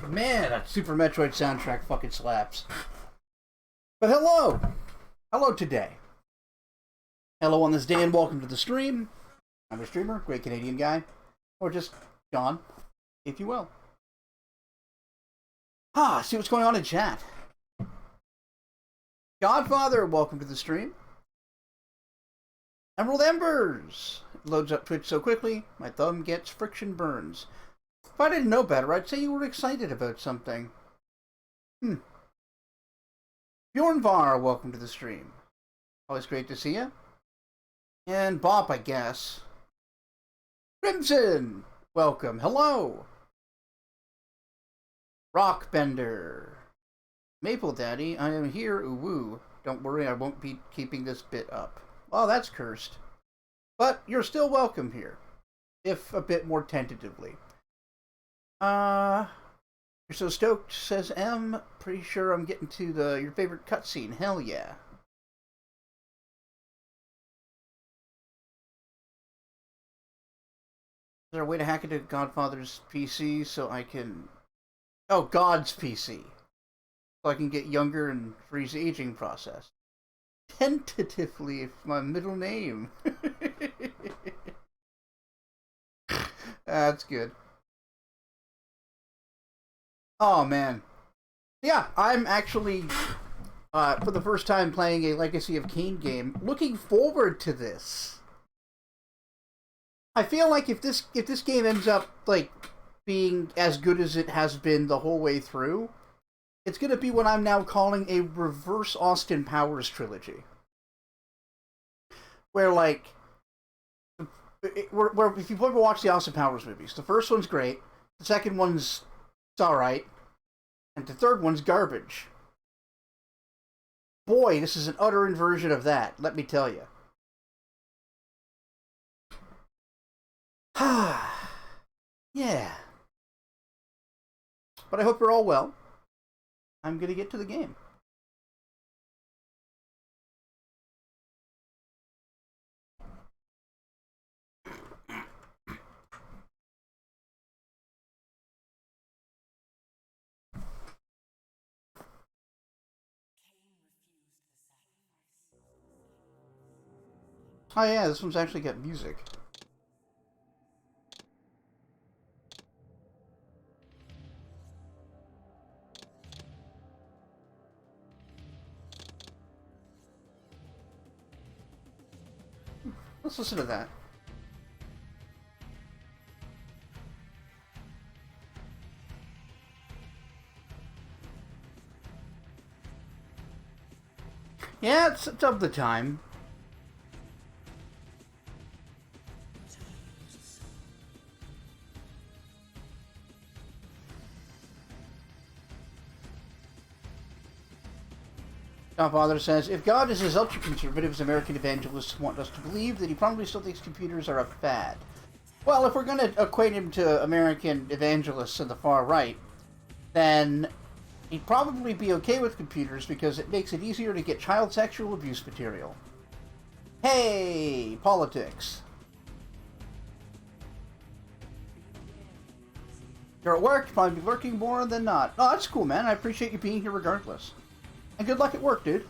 Man, that Super Metroid soundtrack fucking slaps. But hello! Hello today. Hello on this day and welcome to the stream. I'm a streamer, great Canadian guy. Or just John, if you will. See what's going on in chat. Godfather, welcome to the stream. Emerald Embers! It loads up Twitch so quickly, my thumb gets friction burns. If I didn't know better, I'd say you were excited about something. Bjornvar, welcome to the stream. Always great to see you. And Bob, I guess. Crimson, welcome. Hello. Rockbender. Maple Daddy, I am here, ooh-woo. Don't worry, I won't be keeping this bit up. Well, that's cursed. But you're still welcome here. If a bit more tentatively. You're so stoked, says M. Pretty sure I'm getting to your favorite cutscene. Hell yeah. Is there a way to hack into Godfather's PC so I can... Oh, God's PC. So I can get younger and freeze the aging process. Tentatively, it's my middle name. That's good. Oh, man. Yeah, I'm actually, for the first time playing a Legacy of Kain game, looking forward to this. I feel like if this game ends up, like, being as good as it has been the whole way through, it's going to be what I'm now calling a reverse Austin Powers trilogy. Where, like, where if you've ever watched the Austin Powers movies, the first one's great, the second one's alright, and the third one's garbage. Boy, this is an utter inversion of that, let me tell you. Yeah. But I hope you're all well. I'm going to get to the game. Oh yeah, this one's actually got music. Let's listen to that. Yeah, it's of the time. Godfather says, if God is as ultra-conservative as American evangelists want us to believe, then he probably still thinks computers are a fad. Well, if we're going to equate him to American evangelists in the far right, then he'd probably be okay with computers because it makes it easier to get child sexual abuse material. Hey, politics. You're at work, you'll probably be lurking more than not. Oh, that's cool, man. I appreciate you being here regardless. And good luck at work, dude.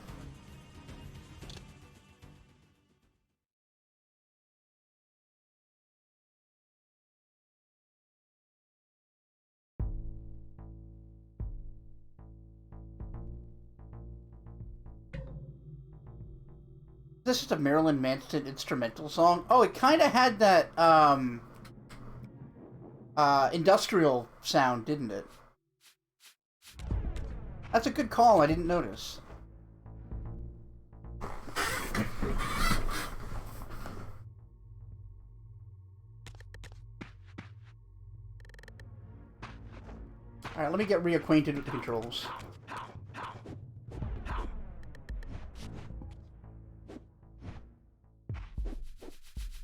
This is a Marilyn Manson instrumental song. Oh, it kind of had that, industrial sound, didn't it? That's a good call, I didn't notice. Alright, let me get reacquainted with the controls.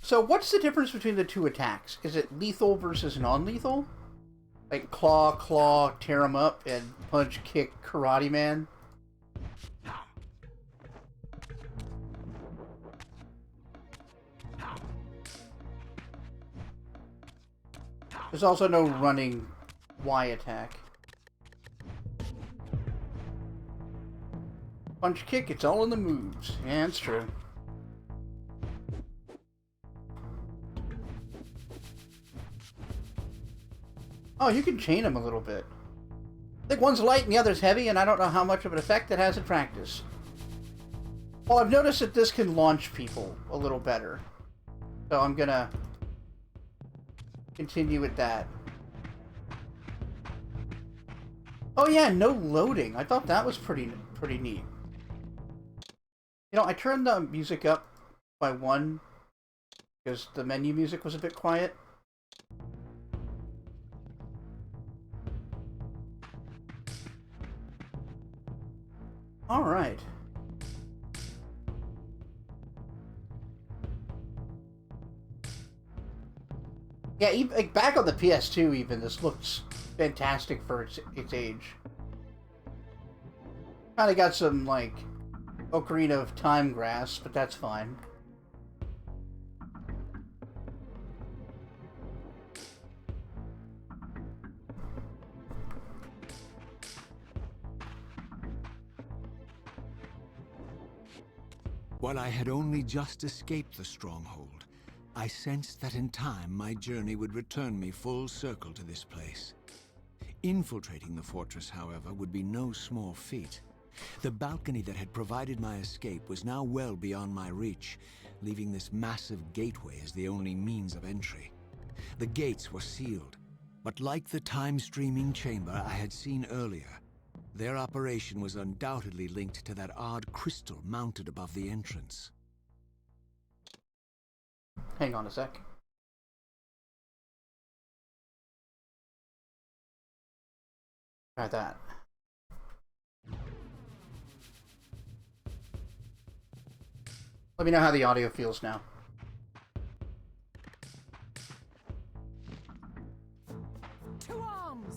So, what's the difference between the two attacks? Is it lethal versus non-lethal? Like claw, tear him up, and punch, kick, karate man? There's also no running Y attack. Punch, kick, it's all in the moves. Yeah, it's true. Oh, you can chain them a little bit. I think one's light and the other's heavy, and I don't know how much of an effect it has in practice. Well, I've noticed that this can launch people a little better. So I'm gonna continue with that. Oh yeah, no loading. I thought that was pretty neat. You know, I turned the music up by 1 because the menu music was a bit quiet. All right. Yeah, even, like, back on the PS2 even, this looks fantastic for its age. Kinda got some, like, Ocarina of Time grass, but that's fine. While I had only just escaped the stronghold, I sensed that in time my journey would return me full circle to this place. Infiltrating the fortress, however, would be no small feat. The balcony that had provided my escape was now well beyond my reach, leaving this massive gateway as the only means of entry. The gates were sealed, but like the time-streaming chamber I had seen earlier, their operation was undoubtedly linked to that odd crystal mounted above the entrance. Hang on a sec. Try that. Let me know how the audio feels now. To arms.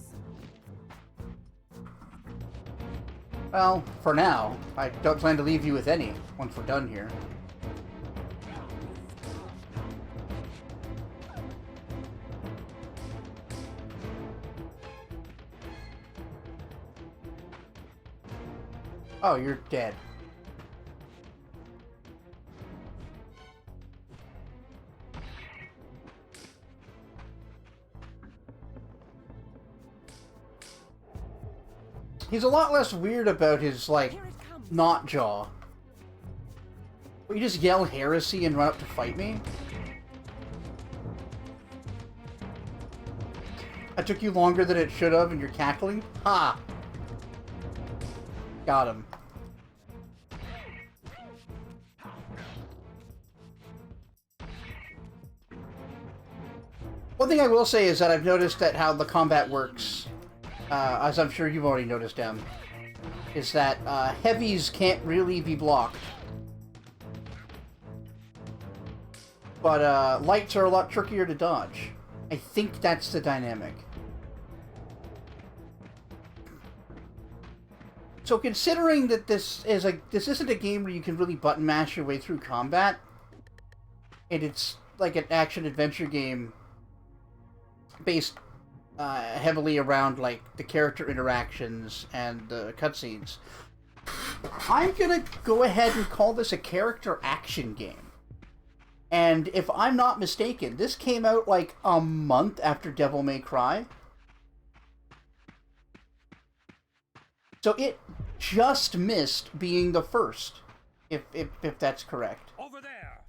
Well, for now, I don't plan to leave you with any once we're done here. Oh, you're dead. He's a lot less weird about his, like, not jaw. Will you just yell heresy and run up to fight me? I took you longer than it should have and you're cackling? Ha! Got him. One thing I will say is that I've noticed that how the combat works, as I'm sure you've already noticed, Em, is that heavies can't really be blocked. But lights are a lot trickier to dodge. I think that's the dynamic. So considering that this isn't a game where you can really button mash your way through combat, and it's like an action-adventure game based heavily around, like, the character interactions and the cutscenes, I'm gonna go ahead and call this a character action game. And if I'm not mistaken, this came out like a month after Devil May Cry. So it just missed being the first, if that's correct. Over there.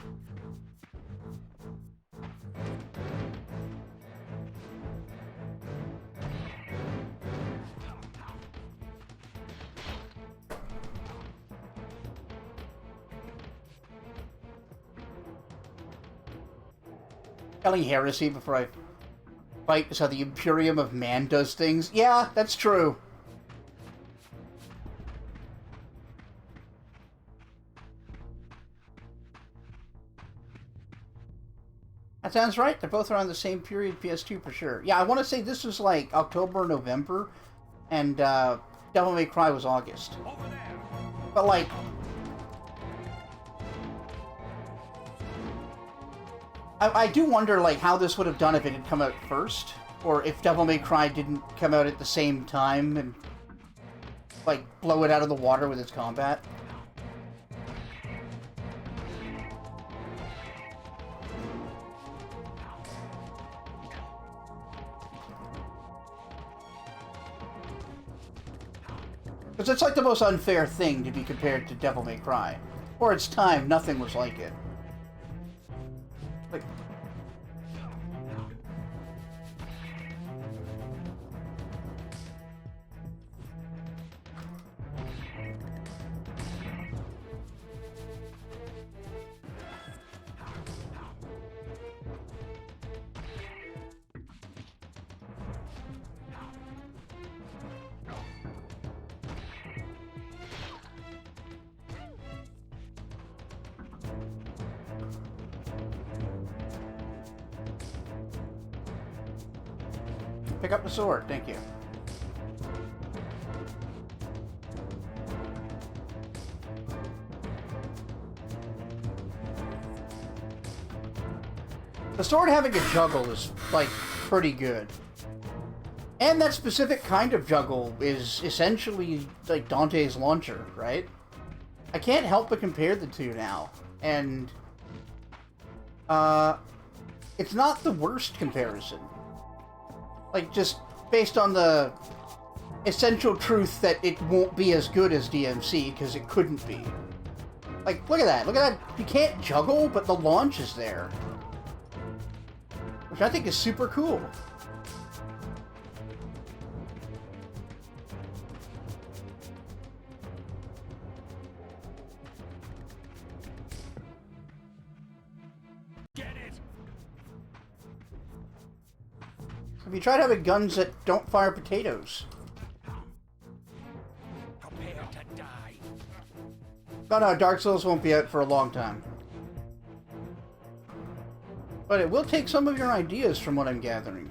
Telling heresy before I fight is how the Imperium of Man does things. Yeah, that's true. That sounds right. They're both around the same period, PS2 for sure. Yeah, I want to say this was like October, November, and Devil May Cry was August. Over there. But like, I do wonder like how this would have done if it had come out first, or if Devil May Cry didn't come out at the same time and like blow it out of the water with its combat. Because it's like the most unfair thing to be compared to Devil May Cry. For its time, nothing was like it. Like... Pick up the sword, thank you. The sword having a juggle is, like, pretty good. And that specific kind of juggle is essentially, like, Dante's launcher, right? I can't help but compare the two now. And, it's not the worst comparison. Like, just based on the essential truth that it won't be as good as DMC, because it couldn't be. Like, look at that. Look at that. You can't juggle, but the launch is there. Which I think is super cool. Have you tried having guns that don't fire potatoes? Prepare to die. No, Dark Souls won't be out for a long time. But it will take some of your ideas from what I'm gathering.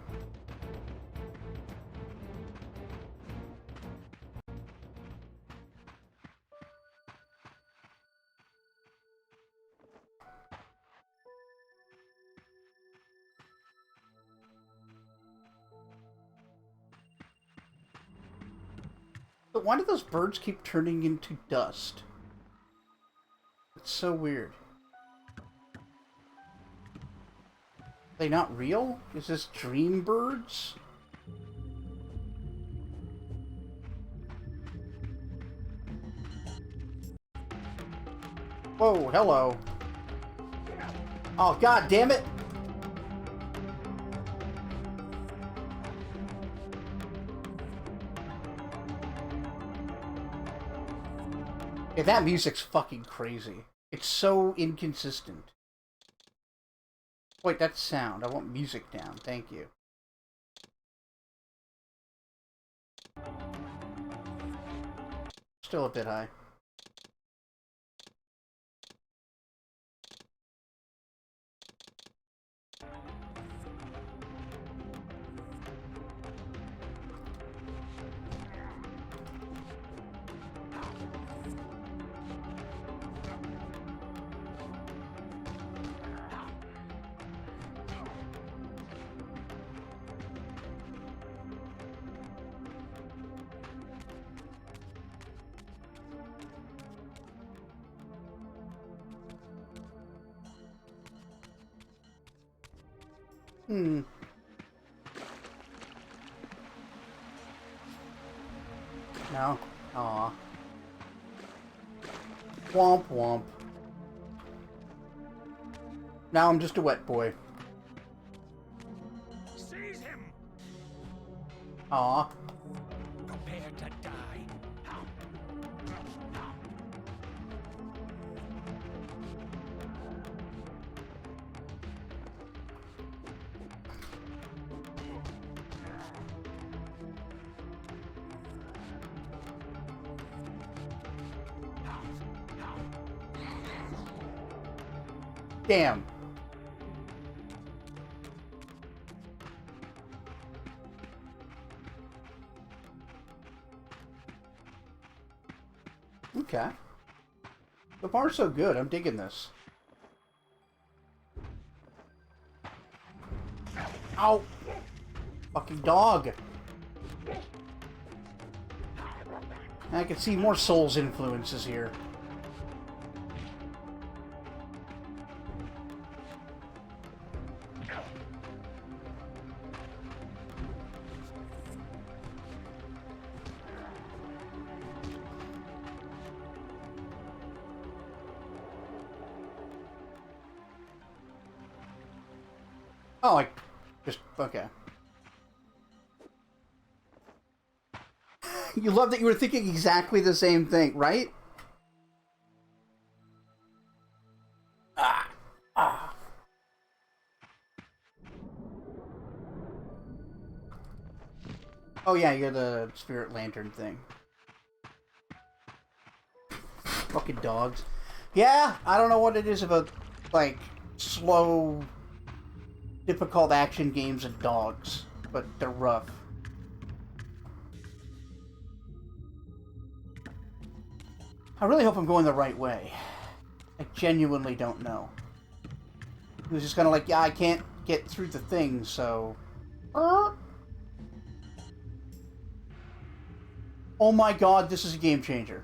But why do those birds keep turning into dust? It's so weird. Are they not real? Is this dream birds? Whoa, hello. Oh, god damn it! Yeah, that music's fucking crazy. It's so inconsistent. Wait, that's sound. I want music down. Thank you. Still a bit high. No? Aw. Womp womp. Now I'm just a wet boy. Seize him. Aw. Prepare to die. Damn. Okay. So far, so good. I'm digging this. Ow! Fucking dog! I can see more Souls influences here. Oh, I just... Okay. You love that you were thinking exactly the same thing, right? Ah. Oh yeah, you're the spirit lantern thing. Fucking dogs. Yeah, I don't know what it is about, like, slow, difficult action games and dogs, but they're rough. I really hope I'm going the right way. I genuinely don't know. He was just kind of like, yeah, I can't get through the thing, so... Oh my god, this is a game changer.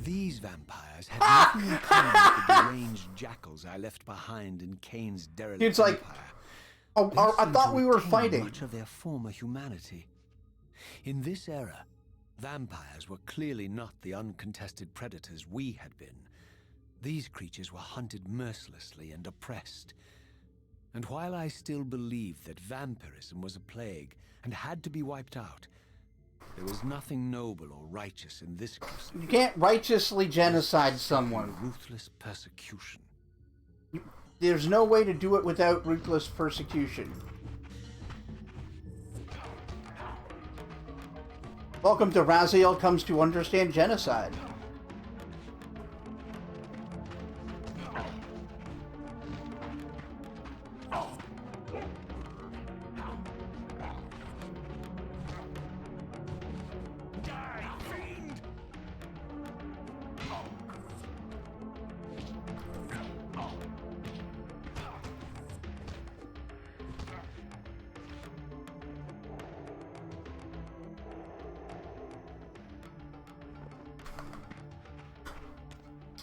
These vampires had nothing in common with the deranged jackals I left behind in Kain's derelict It's like, empire. oh, I thought we were fighting. Much of their former humanity. In this era, vampires were clearly not the uncontested predators we had been. These creatures were hunted mercilessly and oppressed. And while I still believed that vampirism was a plague and had to be wiped out, there was nothing noble or righteous in this crusade. You can't righteously genocide someone. Ruthless persecution. There's no way to do it without ruthless persecution. Welcome to Raziel Comes to Understand Genocide.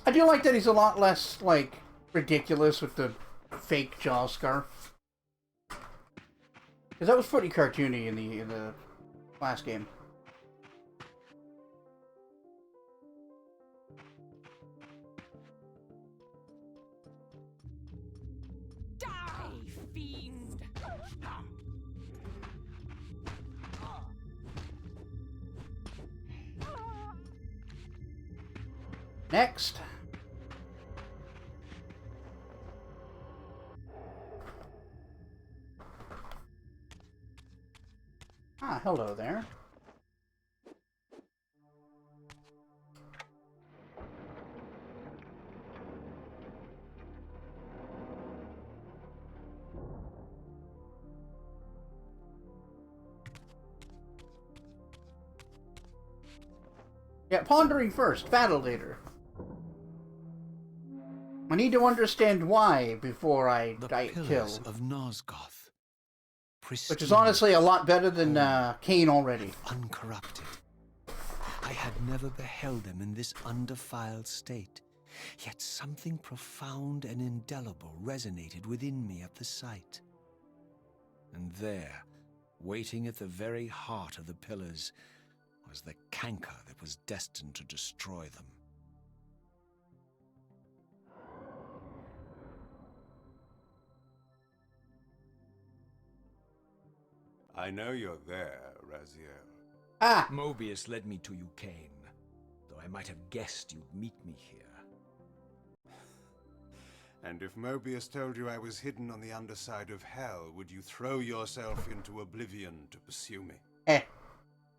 I do like that he's a lot less, like, ridiculous with the fake jaw scarf. Because that was pretty cartoony in the last game. Die, fiend! Next. Ah, hello there. Yeah, pondering first, battle later. I need to understand why before I The kill. pillars of Nosgoth. Which is honestly a lot better than Kain already. Uncorrupted. I had never beheld them in this undefiled state. Yet something profound and indelible resonated within me at the sight. And there, waiting at the very heart of the pillars, was the canker that was destined to destroy them. I know you're there, Raziel. Ah! Mobius led me to you, Kain, though I might have guessed you'd meet me here. And if Mobius told you I was hidden on the underside of hell, would you throw yourself into oblivion to pursue me? Eh.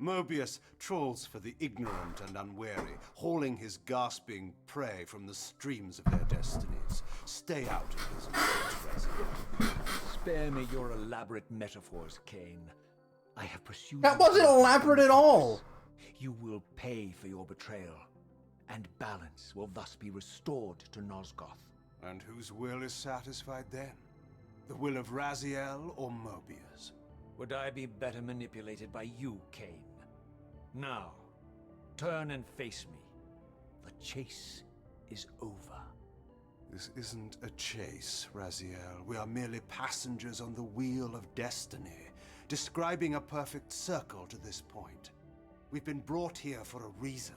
Mobius trawls for the ignorant and unwary, hauling his gasping prey from the streams of their destinies. Stay out of his words, Raziel. Spare me your elaborate metaphors, Kain. I have pursued That you wasn't for elaborate at all! You will pay for your betrayal, and balance will thus be restored to Nosgoth. And whose will is satisfied then? The will of Raziel or Mobius? Would I be better manipulated by you, Kain? Now, turn and face me. The chase is over. This isn't a chase, Raziel. We are merely passengers on the wheel of destiny, describing a perfect circle to this point. We've been brought here for a reason.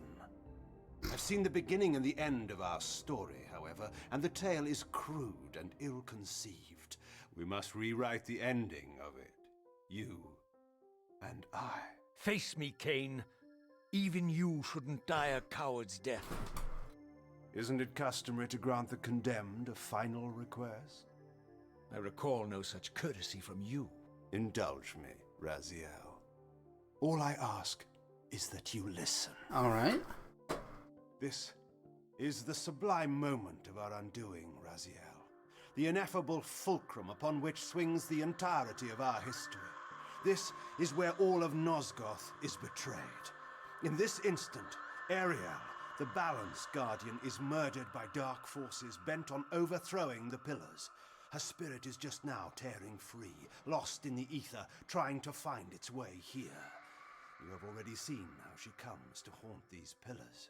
I've seen the beginning and the end of our story, however, and the tale is crude and ill-conceived. We must rewrite the ending of it. You and I. Face me, Kain. Even you shouldn't die a coward's death. Isn't it customary to grant the condemned a final request? I recall no such courtesy from you. Indulge me, Raziel. All I ask is that you listen. All right. This is the sublime moment of our undoing, Raziel. The ineffable fulcrum upon which swings the entirety of our history. This is where all of Nosgoth is betrayed. In this instant, Ariel, the Balance Guardian, is murdered by dark forces bent on overthrowing the Pillars. Her spirit is just now tearing free, lost in the ether, trying to find its way here. You have already seen how she comes to haunt these Pillars.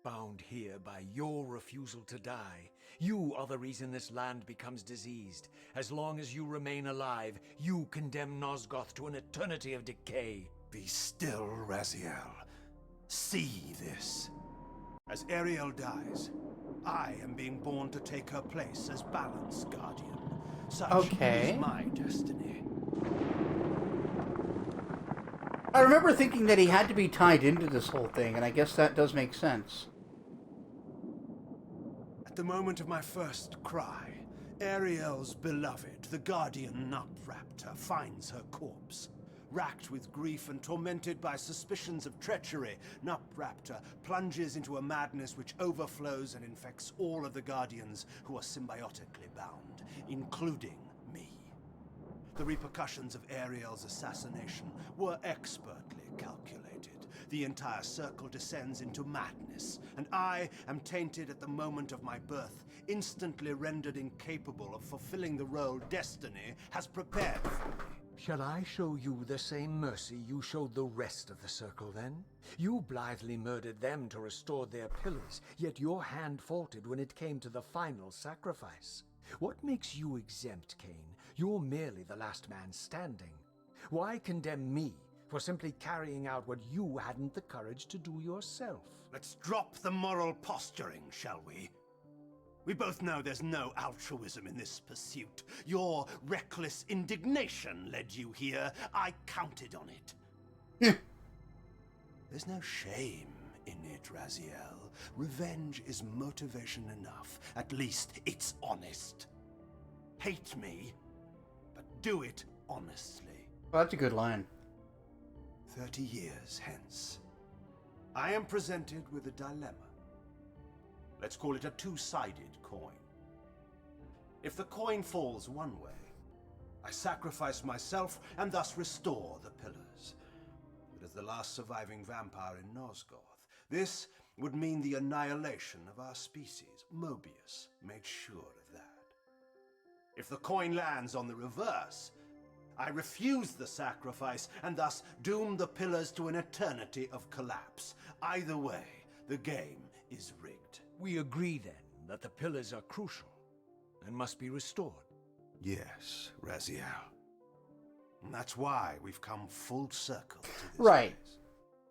Bound here by your refusal to die. You are the reason this land becomes diseased. As long as you remain alive, you condemn Nosgoth to an eternity of decay. Be still, Raziel. See this. As Ariel dies, I am being born to take her place as Balance Guardian. Such is my destiny. I remember thinking that he had to be tied into this whole thing, and I guess that does make sense. At the moment of my first cry, Ariel's beloved, the Guardian Nupraptor, finds her corpse. Racked with grief and tormented by suspicions of treachery, Nupraptor plunges into a madness which overflows and infects all of the Guardians who are symbiotically bound, including me. The repercussions of Ariel's assassination were expertly calculated. The entire circle descends into madness, and I am tainted at the moment of my birth, instantly rendered incapable of fulfilling the role destiny has prepared for me. Shall I show you the same mercy you showed the rest of the Circle, then? You blithely murdered them to restore their pillars, yet your hand faltered when it came to the final sacrifice. What makes you exempt, Kain? You're merely the last man standing. Why condemn me for simply carrying out what you hadn't the courage to do yourself? Let's drop the moral posturing, shall we? We both know there's no altruism in this pursuit. Your reckless indignation led you here. I counted on it. There's no shame in it, Raziel. Revenge is motivation enough. At least it's honest. Hate me, but do it honestly. Well, that's a good line. 30 years hence, I am presented with a dilemma. Let's call it a two-sided coin. If the coin falls one way, I sacrifice myself and thus restore the pillars. But as the last surviving vampire in Nosgoth, this would mean the annihilation of our species. Mobius made sure of that. If the coin lands on the reverse, I refuse the sacrifice and thus doom the pillars to an eternity of collapse. Either way, the game is rigged. We agree, then, that the pillars are crucial and must be restored. Yes, Raziel. And that's why we've come full circle to this Right. place.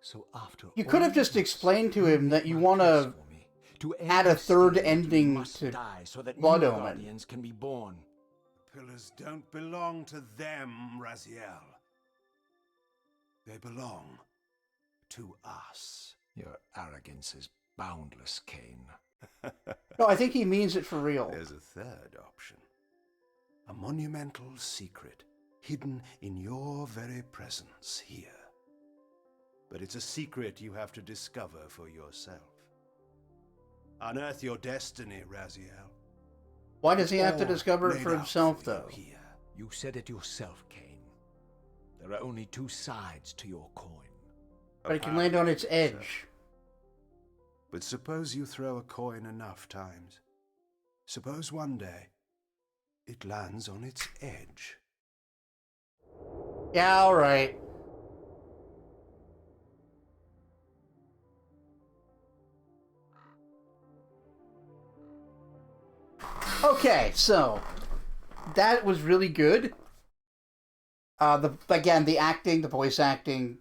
So after You could have just this, explained to him that you my want case to for me, to end add a this third state, you ending must to die so that Blood new Omen. guardians can be born. Pillars don't belong to them, Raziel. They belong to us. Your arrogance is boundless, Kain. No, I think he means it for real. There's a third option. A monumental secret hidden in your very presence here. But it's a secret you have to discover for yourself. Unearth your destiny, Raziel. Why does he have to All discover it laid for out himself, for you though? here. You said it yourself, Kain. There are only two sides to your coin. But it can land on its Apparently, edge. sir. But suppose you throw a coin enough times. Suppose one day it lands on its edge. Yeah, alright. Okay, so that was really good. The acting, the voice acting,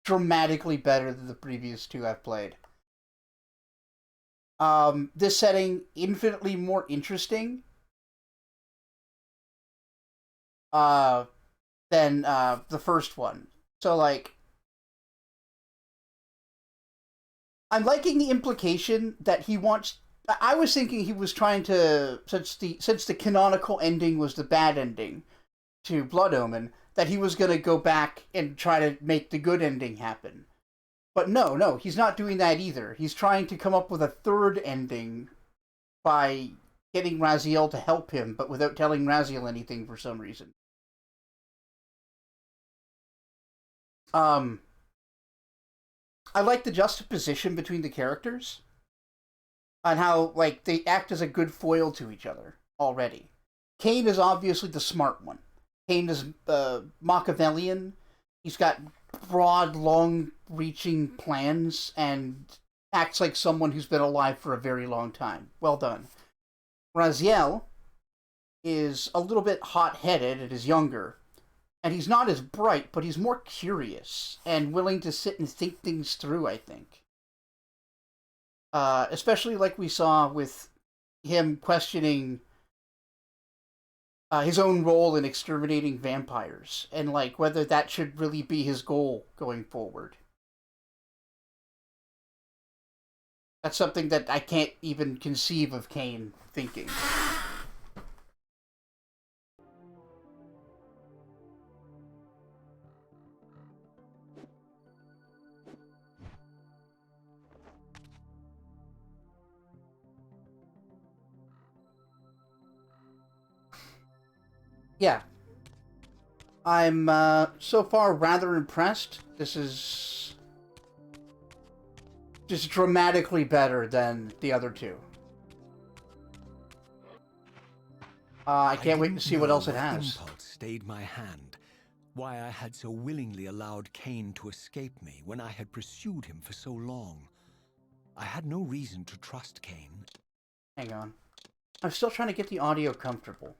dramatically better than the previous two I've played. This setting infinitely more interesting than the first one. So like, I'm liking the implication that he wants. I was thinking he was trying to, since the canonical ending was the bad ending to Blood Omen, that he was going to go back and try to make the good ending happen. But no, he's not doing that either. He's trying to come up with a third ending by getting Raziel to help him, but without telling Raziel anything for some reason. I like the juxtaposition between the characters and how like they act as a good foil to each other already. Kain is obviously the smart one. Kain is Machiavellian. He's got broad, long-reaching plans and acts like someone who's been alive for a very long time. Well done. Raziel is a little bit hot-headed and is younger. And he's not as bright, but he's more curious and willing to sit and think things through, I think. Especially like we saw with him questioning his own role in exterminating vampires, and like whether that should really be his goal going forward. That's something that I can't even conceive of Kain thinking. Yeah. I'm so far rather impressed. This is just dramatically better than the other two. I can't wait to see what else it has. Impulse stayed my hand. Why I had so willingly allowed Kain to escape me when I had pursued him for so long. I had no reason to trust Kain. Hang on. I'm still trying to get the audio comfortable.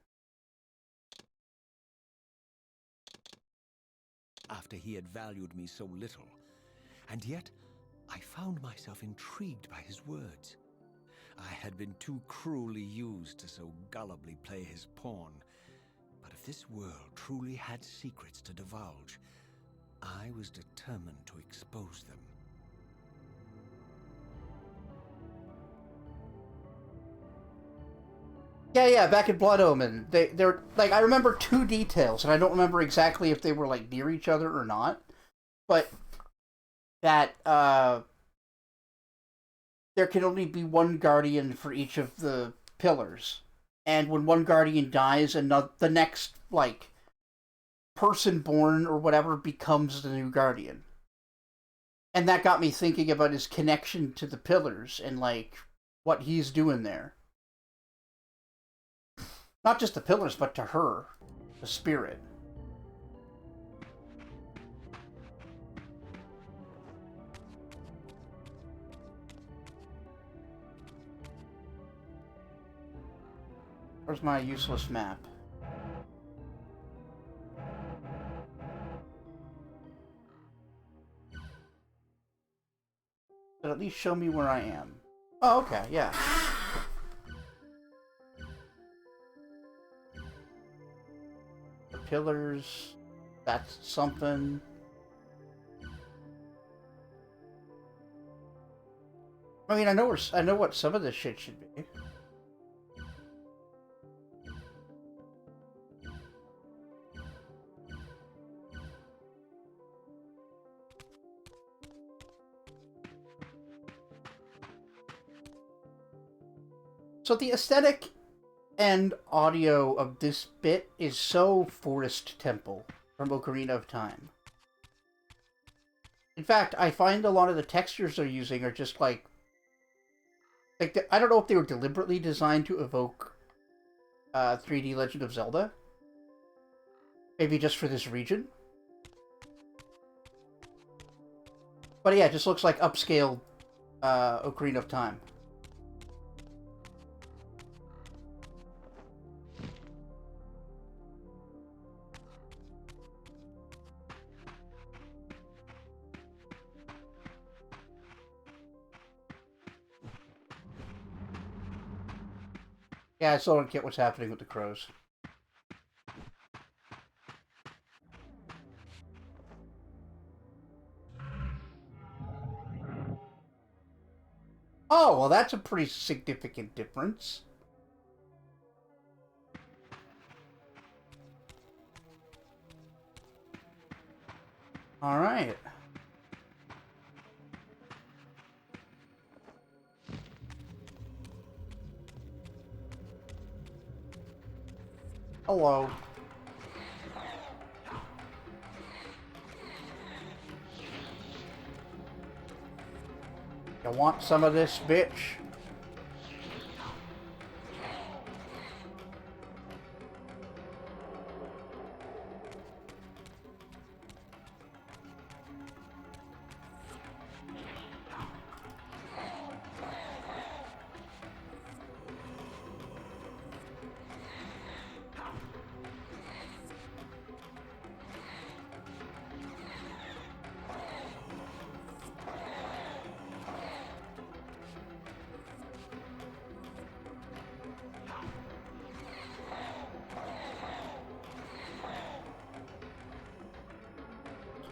After he had valued me so little, and yet I found myself intrigued by his words. I had been too cruelly used to so gullibly play his pawn, but if this world truly had secrets to divulge, I was determined to expose them. Yeah, back in Blood Omen, they're like, I remember two details, and I don't remember exactly if they were like near each other or not, but that there can only be one guardian for each of the pillars, and when one guardian dies, the next like person born or whatever becomes the new guardian, and that got me thinking about his connection to the pillars and like what he's doing there. Not just the pillars, but to her, the spirit. Where's my useless map? But at least show me where I am. Oh, okay, yeah. Pillars, that's something. I mean, I know what some of this shit should be. So the aesthetic and audio of this bit is so Forest Temple from Ocarina of Time. In fact, I find a lot of the textures they're using are just like I don't know if they were deliberately designed to evoke 3D Legend of Zelda. Maybe just for this region. But yeah, it just looks like upscaled Ocarina of Time. Yeah, I still don't get what's happening with the crows. Oh, well, that's a pretty significant difference. All right. Hello. You want some of this, bitch?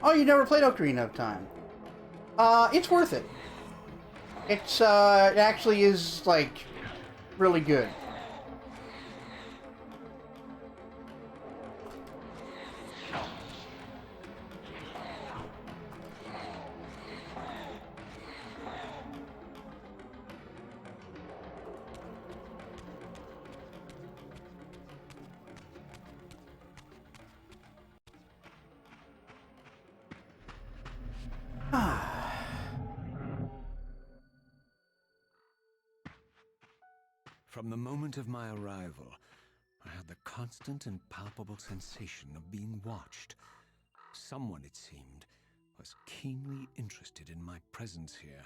Oh, you never played Ocarina of Time. It's worth it. It's, it actually is, like, really good. From the moment of my arrival, I had the constant and palpable sensation of being watched. Someone, it seemed, was keenly interested in my presence here.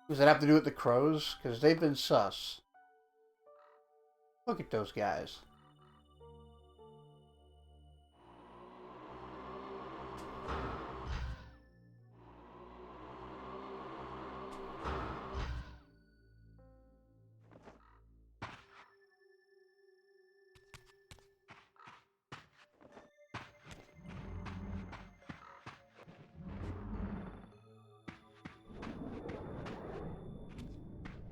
Does that have to do with the crows? Because they've been sus. Look at those guys.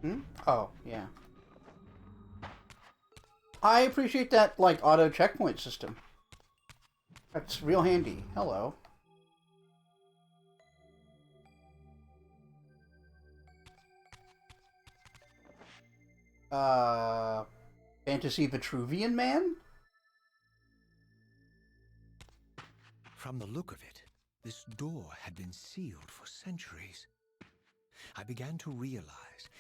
Hmm? Oh, yeah. I appreciate that, like, auto checkpoint system. That's real handy. Hello. Fantasy Vitruvian Man? From the look of it, this door had been sealed for centuries. I began to realize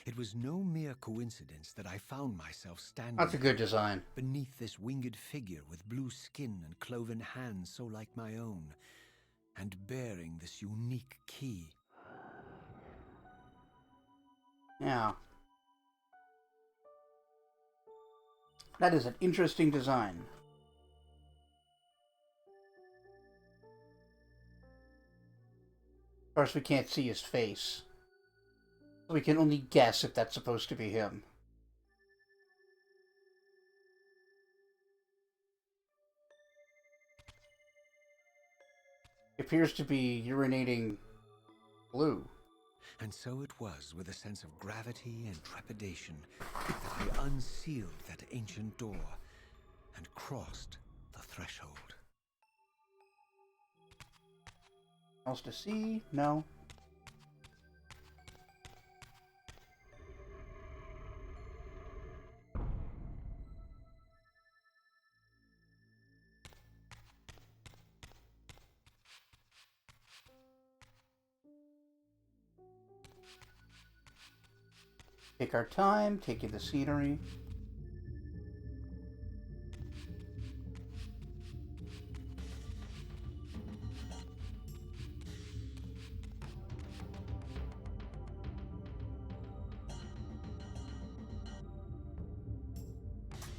it was no mere coincidence that I found myself standing That's a good design. beneath this winged figure with blue skin and cloven hands so like my own, and bearing this unique key. Yeah. That is an interesting design. Of course, we can't see his face. We can only guess if that's supposed to be him. He appears to be urinating blue. And so it was with a sense of gravity and trepidation that I unsealed that ancient door and crossed the threshold. Else to see? No. Take our time, taking the scenery.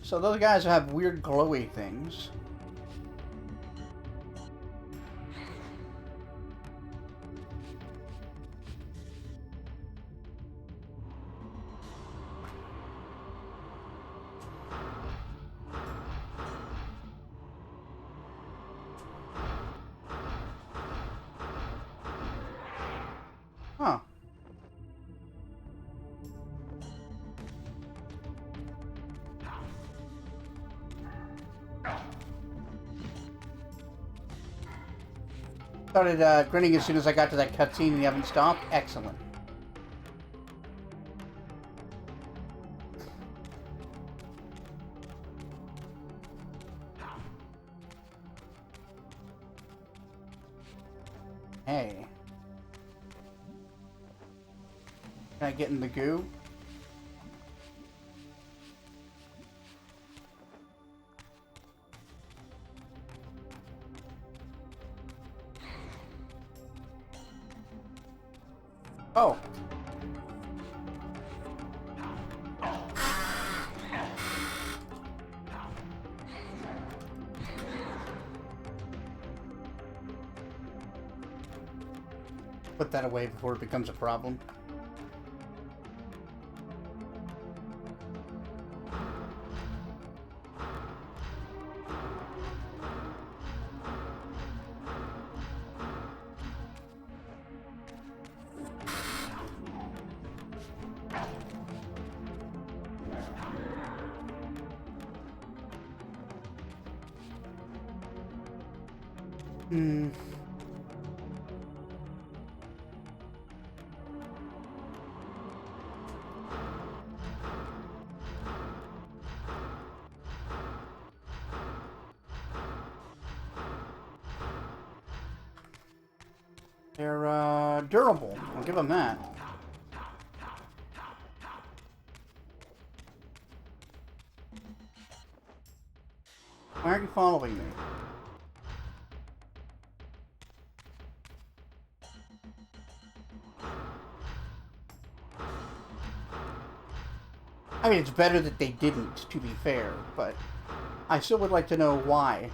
So those guys have weird glowy things. Started grinning as soon as I got to that cutscene and you haven't stopped. Excellent. Hey. Can I get in the goo? Oh. Put that away before it becomes a problem. Hmm. They're durable. I'll give them that. Why aren't you following me? I mean, it's better that they didn't, to be fair, but I still would like to know why.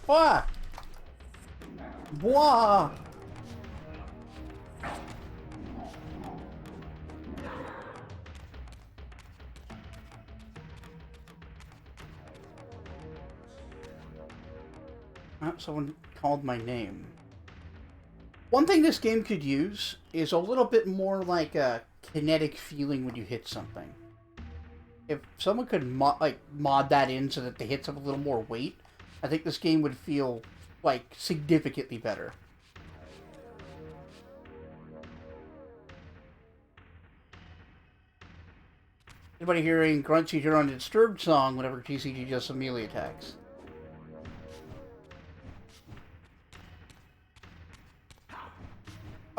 What? What? Someone called my name. One thing this game could use is a little bit more like a kinetic feeling when you hit something. If someone could mod that in so that the hits have a little more weight, I think this game would feel like significantly better. Anybody hearing grunts you hear on the Disturbed song whenever TCG does some melee attacks?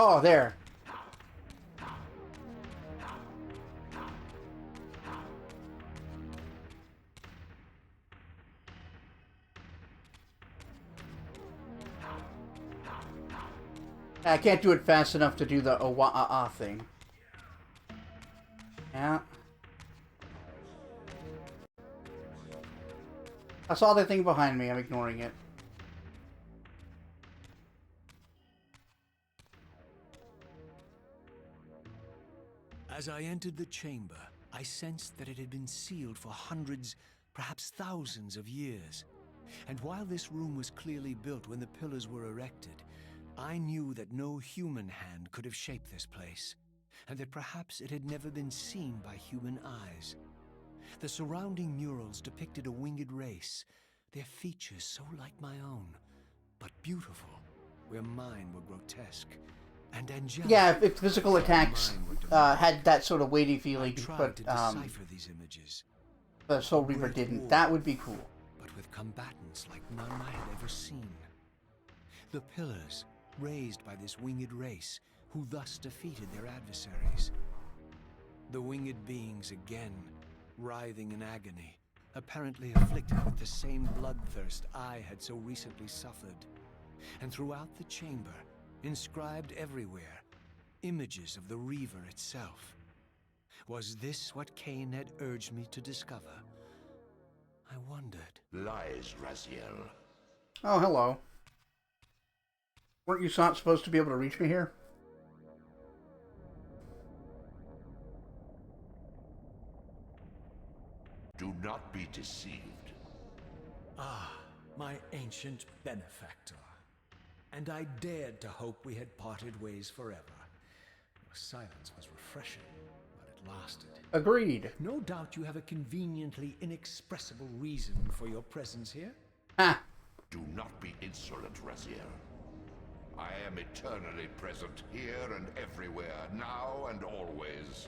Oh, there. I can't do it fast enough to do the oh-wah-ah-ah thing. Yeah. I saw that thing behind me. I'm ignoring it. As I entered the chamber, I sensed that it had been sealed for hundreds, perhaps thousands of years. And while this room was clearly built when the pillars were erected, I knew that no human hand could have shaped this place, and that perhaps it had never been seen by human eyes. The surrounding murals depicted a winged race, their features so like my own, but beautiful, where mine were grotesque. And angelic. Yeah, if physical attacks had that sort of weighty feeling, but to decipher these images. The Soul Reaver didn't. That would be cool. But with combatants like none I had ever seen. The pillars, raised by this winged race, who thus defeated their adversaries. The winged beings again, writhing in agony, apparently afflicted with the same bloodthirst I had so recently suffered. And throughout the chamber, inscribed everywhere, images of the Reaver itself. Was this what Kain had urged me to discover? I wondered. Lies, Raziel. Oh, hello. Weren't you not supposed to be able to reach me here? Do not be deceived. Ah, my ancient benefactor. and I dared to hope we had parted ways forever. Your silence was refreshing, but it lasted. Agreed. No doubt you have a conveniently inexpressible reason for your presence here. Ha! Do not be insolent, Raziel. I am eternally present here and everywhere, now and always.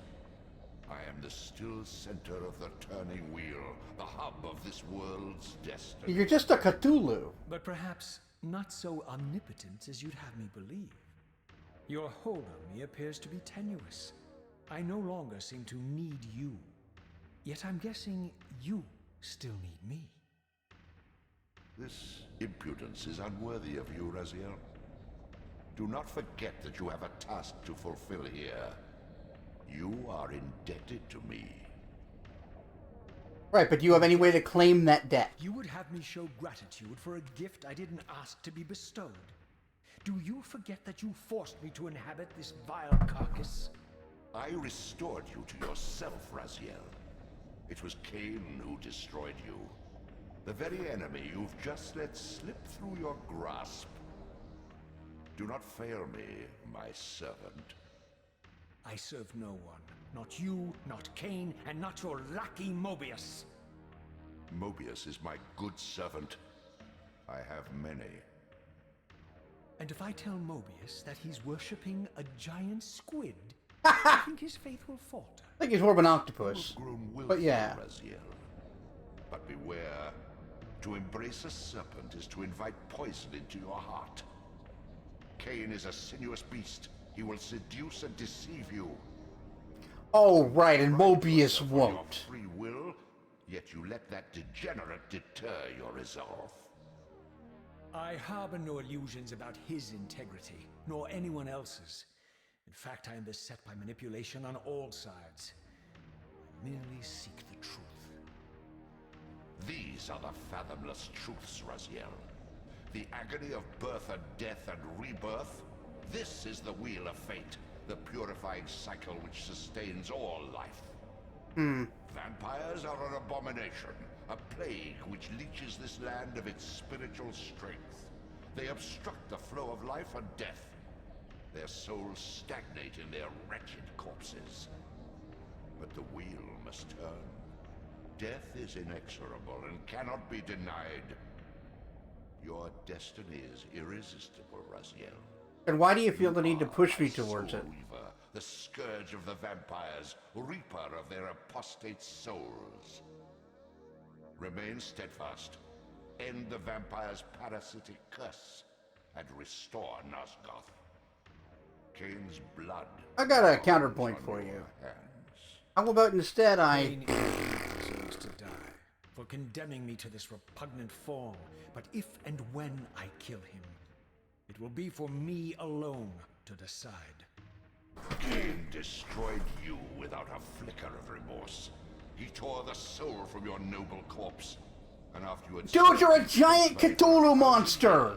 I am the still center of the turning wheel, the hub of this world's destiny. You're just a Cthulhu. But perhaps not so omnipotent as you'd have me believe. Your hold on me appears to be tenuous. I no longer seem to need you. Yet I'm guessing you still need me. This impudence is unworthy of you, Raziel. Do not forget that you have a task to fulfill here. You are indebted to me. Right, but do you have any way to claim that debt? You would have me show gratitude for a gift I didn't ask to be bestowed. Do you forget that you forced me to inhabit this vile carcass? I restored you to yourself, Raziel. It was Kain who destroyed you. The very enemy you've just let slip through your grasp. Do not fail me, my servant. I serve no one. Not you, not Kain, and not your lackey Mobius. Mobius is my good servant. I have many. And if I tell Mobius that he's worshipping a giant squid, I think his faith will falter. I think he's more of an octopus. You've grown willful, But yeah. Raziel. But beware. To embrace a serpent is to invite poison into your heart. Kain is a sinuous beast. He will seduce and deceive you. Oh, right, and Mobius For your won't. free will, yet you let that degenerate deter your resolve. I harbor no illusions about his integrity, nor anyone else's. In fact, I am beset by manipulation on all sides. I merely seek the truth. These are the fathomless truths, Raziel. The agony of birth and death and rebirth. This is the wheel of fate, the purifying cycle which sustains all life. Vampires are an abomination, a plague which leeches this land of its spiritual strength. They obstruct the flow of life and death. Their souls stagnate in their wretched corpses. But the wheel must turn. Death is inexorable and cannot be denied. Your destiny is irresistible, Raziel. And why do you feel the need to push me towards it? Reaver, the scourge of the vampires, reaper of their apostate souls. Remain steadfast. End the vampire's parasitic curse and restore Nosgoth. Kain's blood. I got a counterpoint for you. How about instead Kain deserves to die for condemning me to this repugnant form. But if and when I kill him, it will be for me alone to decide. Kain destroyed you without a flicker of remorse. He tore the soul from your noble corpse. And after you had Dude, you're a giant Cthulhu monster!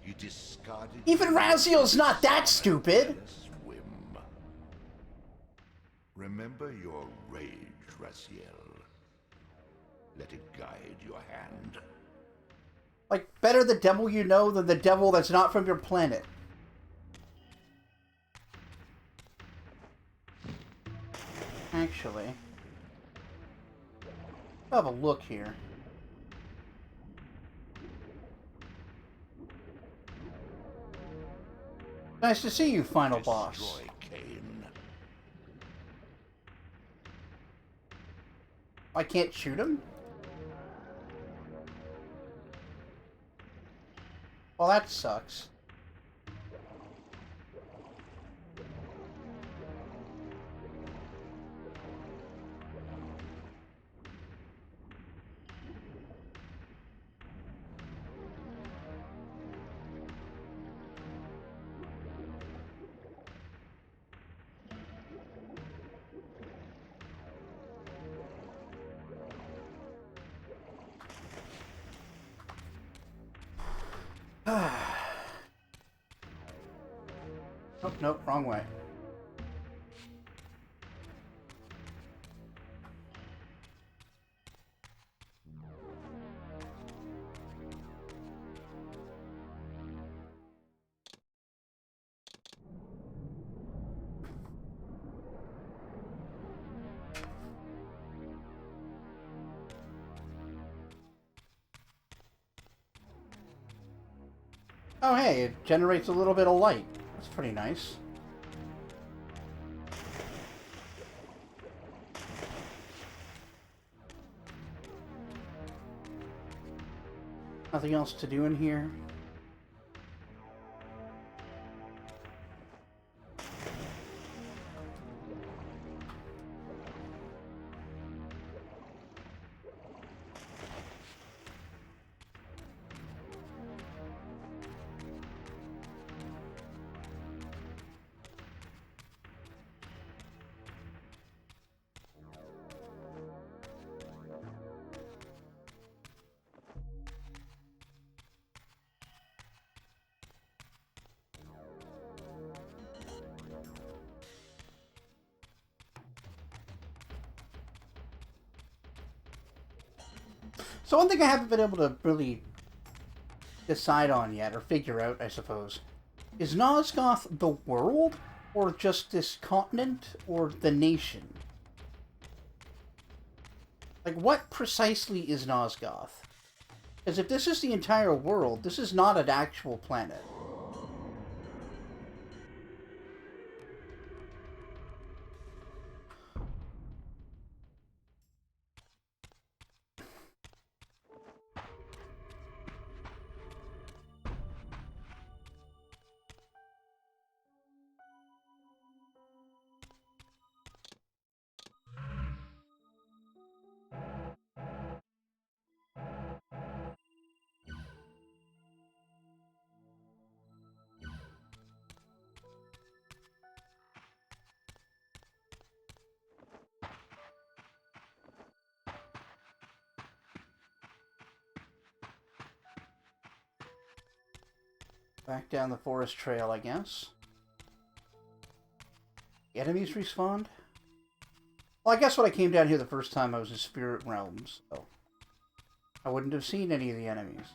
He discarded Even Raziel's not that stupid! whim. Remember your rage, Raziel. Let it guide your hand. Like, better the devil you know than the devil that's not from your planet. Actually, I'll have a look here. Nice to see you, final boss. Destroy Kain. I can't shoot him? Well, that sucks. Nope, nope, wrong way. Oh, hey, it generates a little bit of light. That's pretty nice. Nothing else to do in here. So one thing I haven't been able to really decide on yet, or figure out, I suppose, is Nosgoth the world, or just this continent, or the nation? Like, what precisely is Nosgoth? Because if this is the entire world, this is not an actual planet. Back down the forest trail, I guess. The enemies respawned? Well, I guess when I came down here the first time I was in Spirit Realms, so I wouldn't have seen any of the enemies.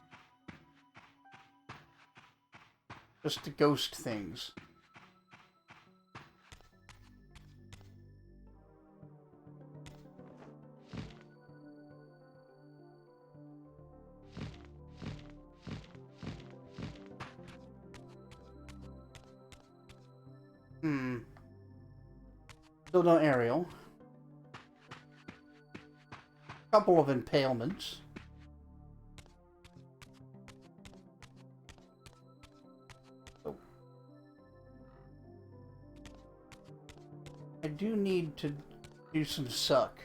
Just the ghost things. Still no aerial. Couple of impalements. Oh. I do need to do some suck.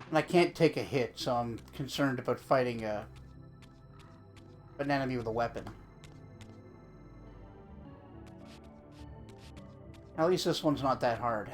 And I can't take a hit, so I'm concerned about fighting an enemy with a weapon. At least this one's not that hard.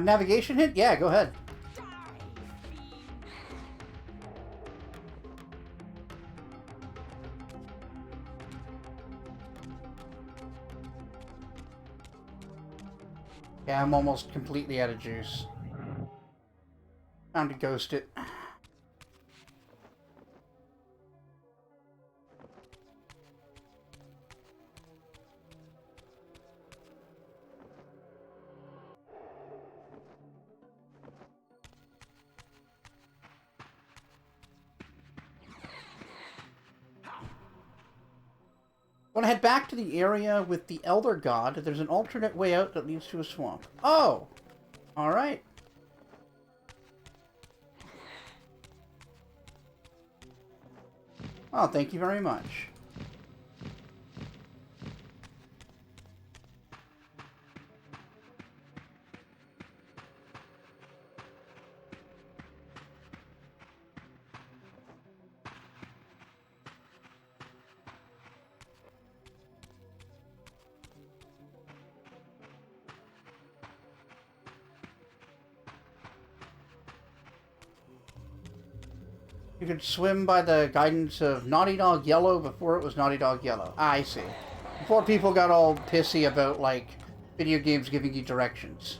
Navigation hit? Yeah, go ahead. Yeah, I'm almost completely out of juice. Time to ghost it. Want to head back to the area with the Elder God. There's an alternate way out that leads to a swamp. Oh! Alright. Oh, thank you very much. You could swim by the guidance of Naughty Dog Yellow before it was Naughty Dog Yellow. I see. Before people got all pissy about, like, video games giving you directions.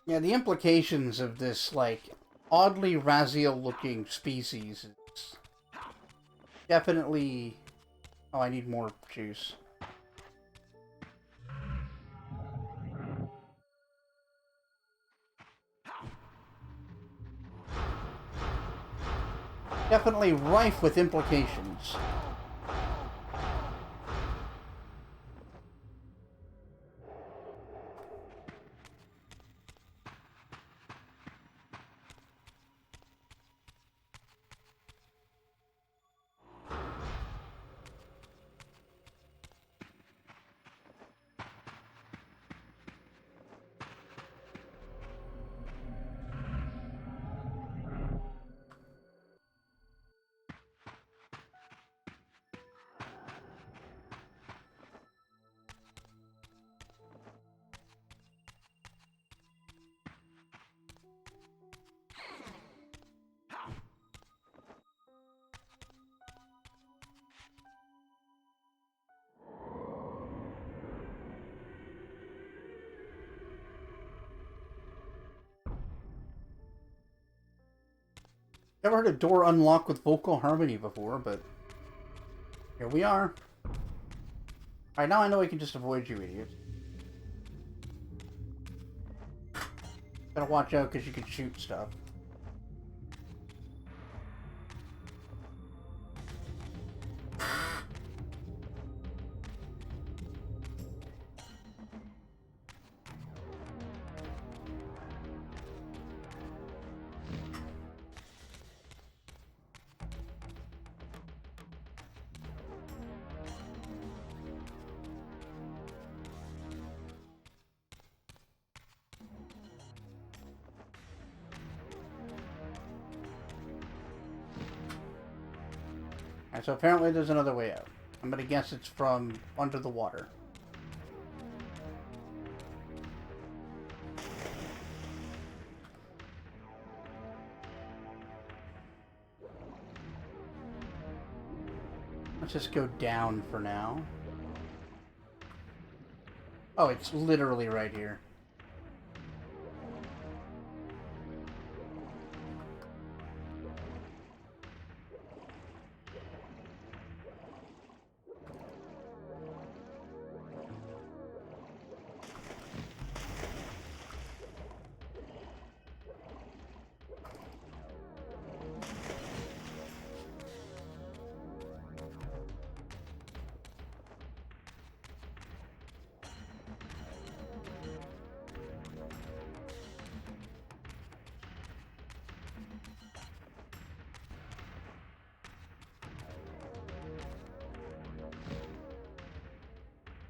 Yeah, the implications of this, like, oddly Raziel-looking species is definitely... Oh, I need more juice. Definitely rife with implications. Never heard a door unlock with vocal harmony before, but here we are. Alright, now I know I can just avoid you, idiot. Gotta watch out because you can shoot stuff. Alright, so apparently there's another way out. I'm gonna guess it's from under the water. Let's just go down for now. Oh, it's literally right here.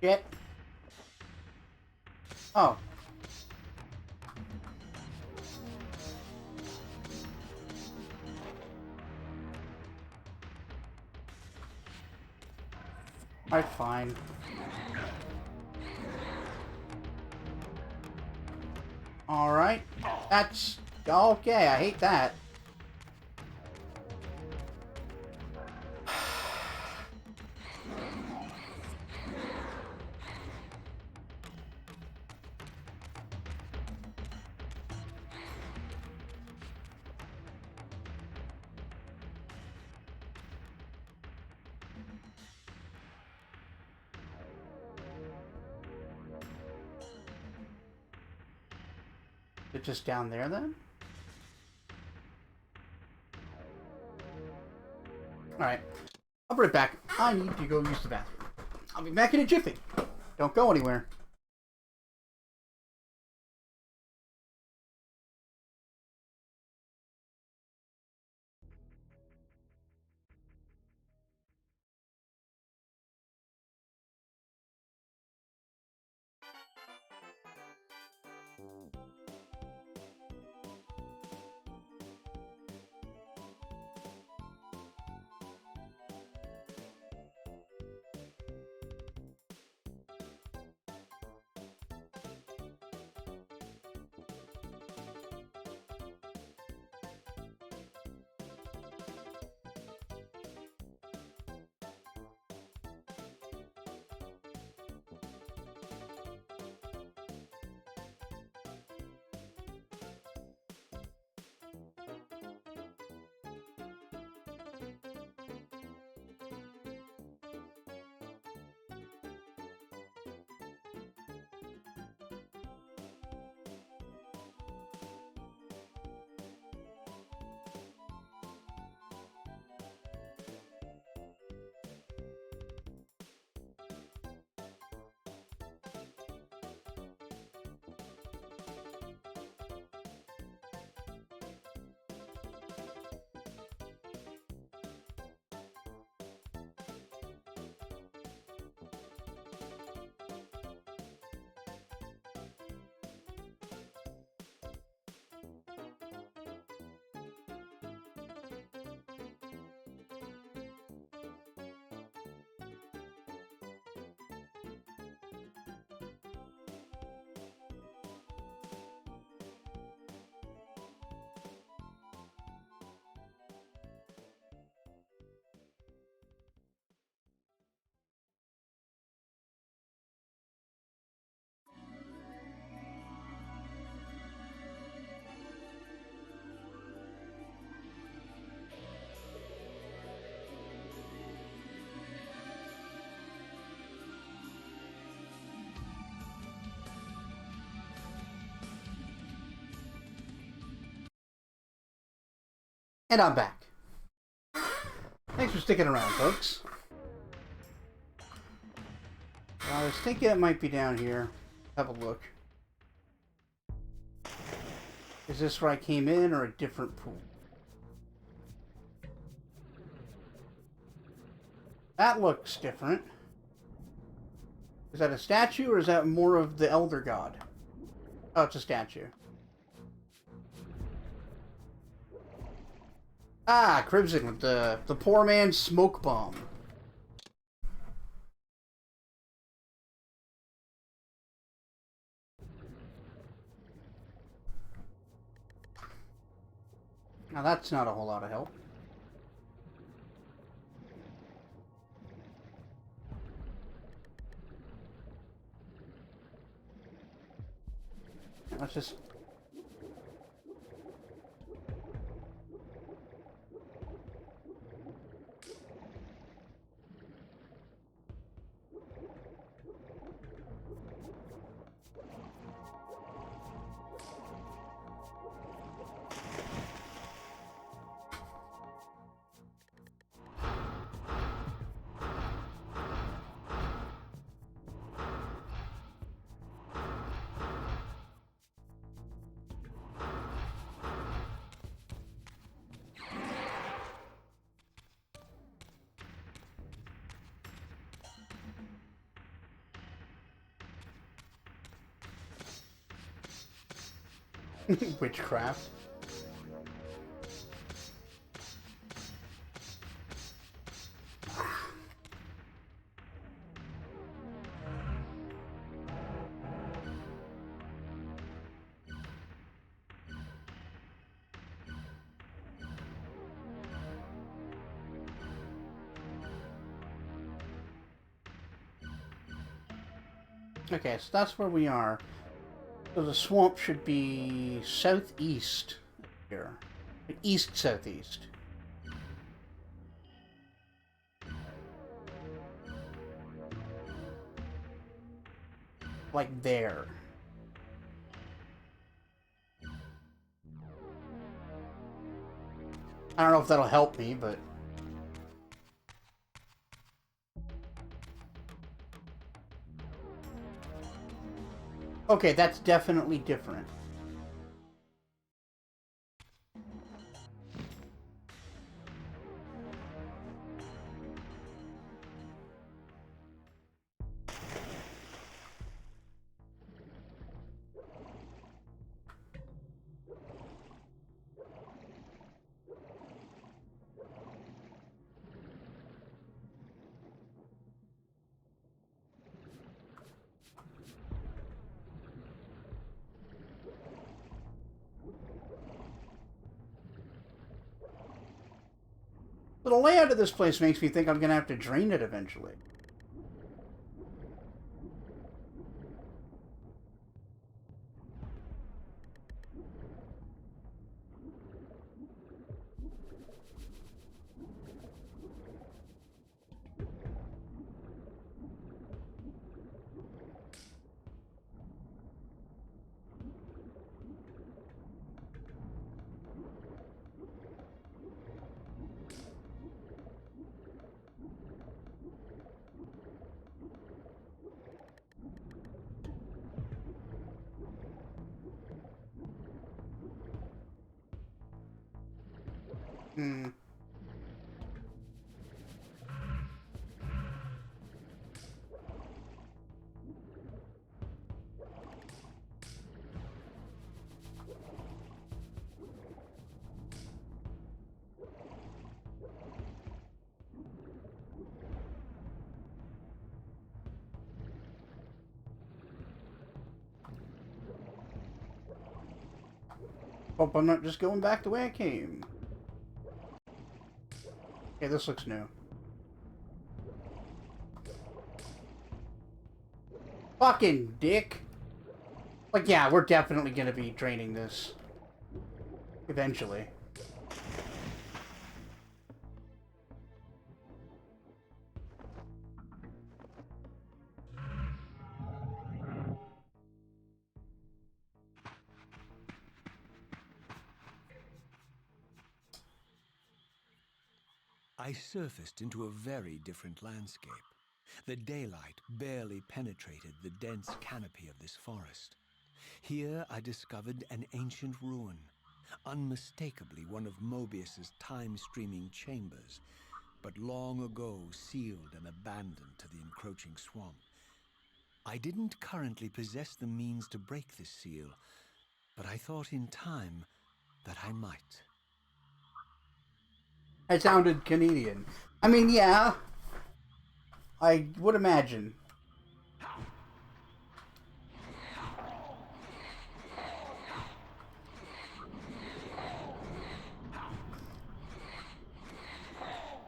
Shit. Oh. Alright, fine. Alright. That's... okay, I hate that. It's just down there then? Alright. I'll be right back. I need to go use the bathroom. I'll be back in a jiffy. Don't go anywhere. And I'm back. Thanks for sticking around, folks. I was thinking it might be down here. Have a look. Is this where I came in or a different pool? That looks different. Is that a statue or is that more of the Elder God? Oh, it's a statue. Ah, Crimson with the poor man's smoke bomb. Now that's not a whole lot of help. Let's just... Witchcraft. Okay, so that's where we are. So the swamp should be southeast here. East-southeast. Like there. I don't know if that'll help me, but... Okay, that's definitely different. But the layout of this place makes me think I'm gonna have to drain it eventually. Hmm. Hope I'm not just going back the way I came. Okay, this looks new. Fucking dick! Like, yeah, we're definitely gonna be draining this. Eventually. I surfaced into a very different landscape. The daylight barely penetrated the dense canopy of this forest. Here I discovered an ancient ruin, unmistakably one of Mobius's time-streaming chambers, but long ago sealed and abandoned to the encroaching swamp. I didn't currently possess the means to break this seal, but I thought in time that I might. I sounded Canadian. I mean, yeah. I would imagine.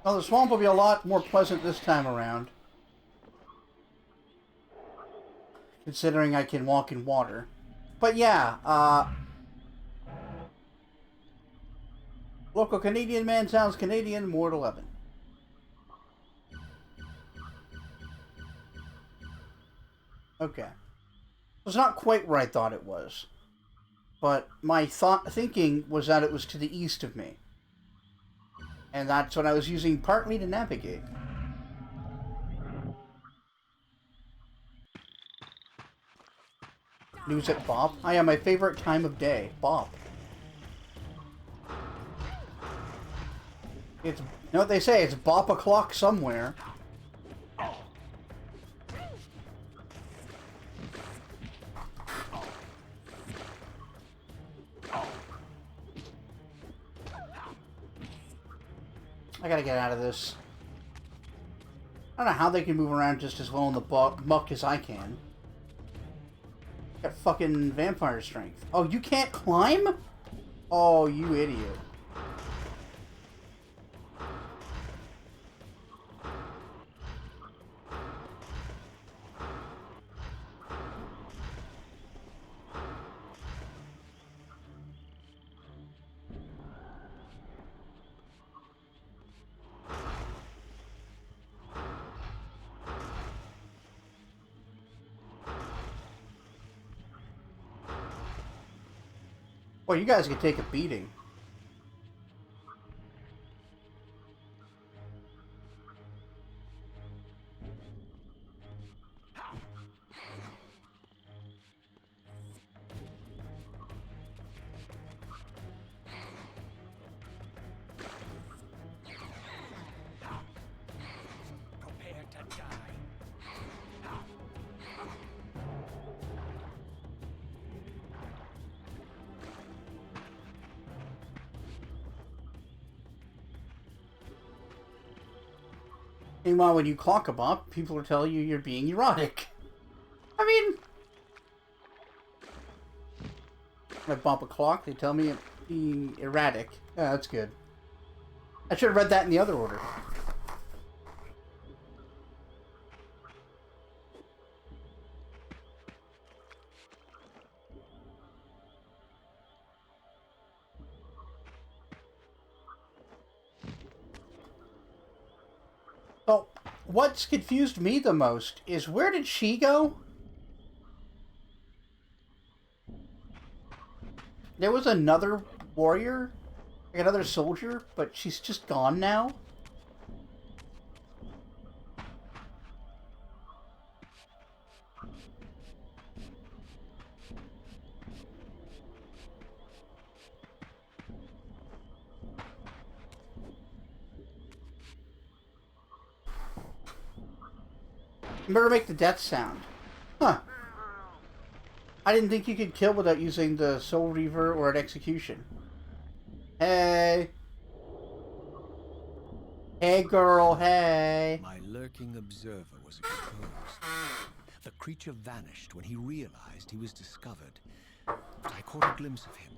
Well, the swamp will be a lot more pleasant this time around. Considering I can walk in water. But yeah, local Canadian man sounds Canadian, Ward 11. Okay. It's not quite where I thought it was. But my thinking was that it was to the east of me. And that's what I was using partly to navigate. News at Bop? I am my favorite time of day. Bop. It's, you know what they say, it's bop o'clock somewhere. I gotta get out of this. I don't know how they can move around just as well in the muck as I can. Got fucking vampire strength. Oh, you can't climb? Oh, you idiot. Well, you guys could take a beating. Meanwhile, when you clock a bop, people are telling you you're being erotic. I mean, when I bump a clock, they tell me I'm being erratic. Yeah, that's good. I should have read that in the other order. So, what's confused me the most is where did she go? There was another warrior, like another soldier, but she's just gone now. You better make the death sound. Huh. I didn't think you could kill without using the Soul Reaver or an execution. Hey. Hey, girl, hey. My lurking observer was exposed. The creature vanished when he realized he was discovered. But I caught a glimpse of him,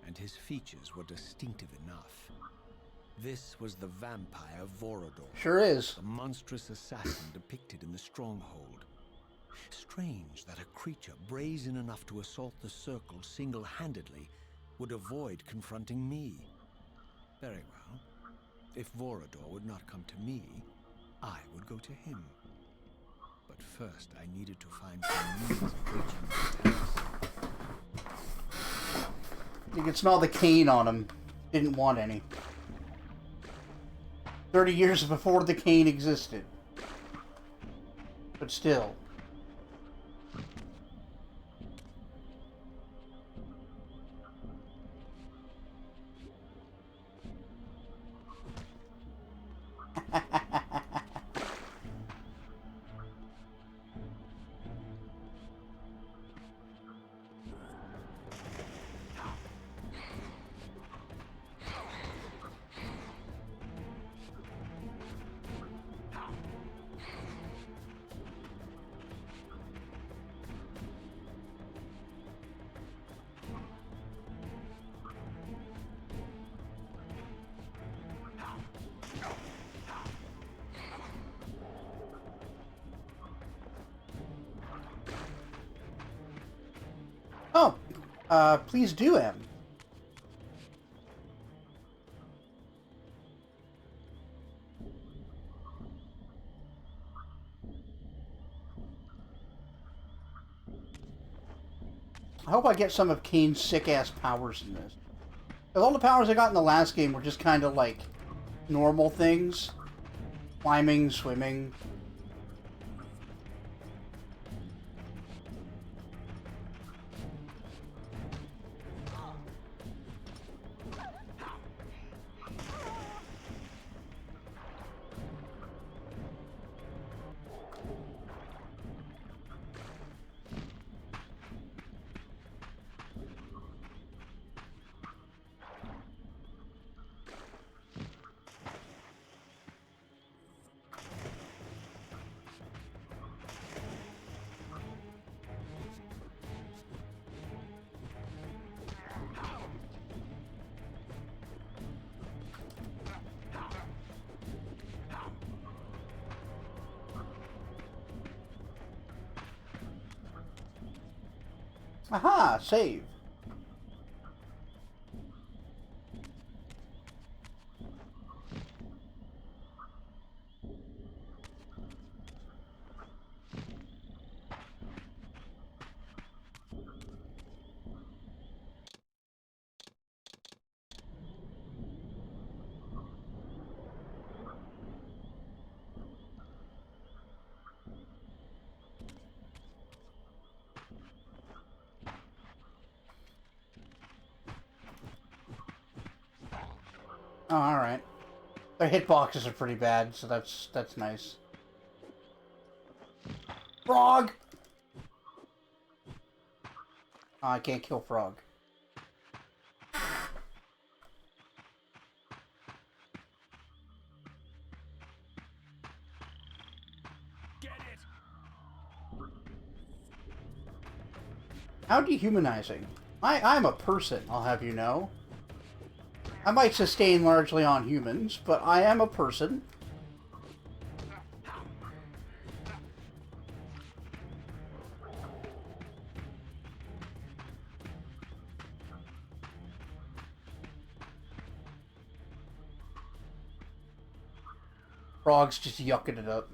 and his features were distinctive enough. This was the vampire Vorador. Sure is. The monstrous assassin depicted in the stronghold. Strange that a creature brazen enough to assault the circle single-handedly would avoid confronting me. Very well. If Vorador would not come to me, I would go to him. But first, I needed to find some means of reaching the terrace. You could smell the Kain on him. Didn't want any. 30 years before the Kain existed. But still. Oh, please do, Em. I hope I get some of Kain's sick-ass powers in this. Because all the powers I got in the last game were just kind of like normal things. Climbing, swimming. Aha! Save. Oh, alright. Their hitboxes are pretty bad, so that's nice. Frog! Oh, I can't kill Frog. How dehumanizing. I'm a person, I'll have you know. I might sustain largely on humans, but I am a person. Frog's just yucking it up.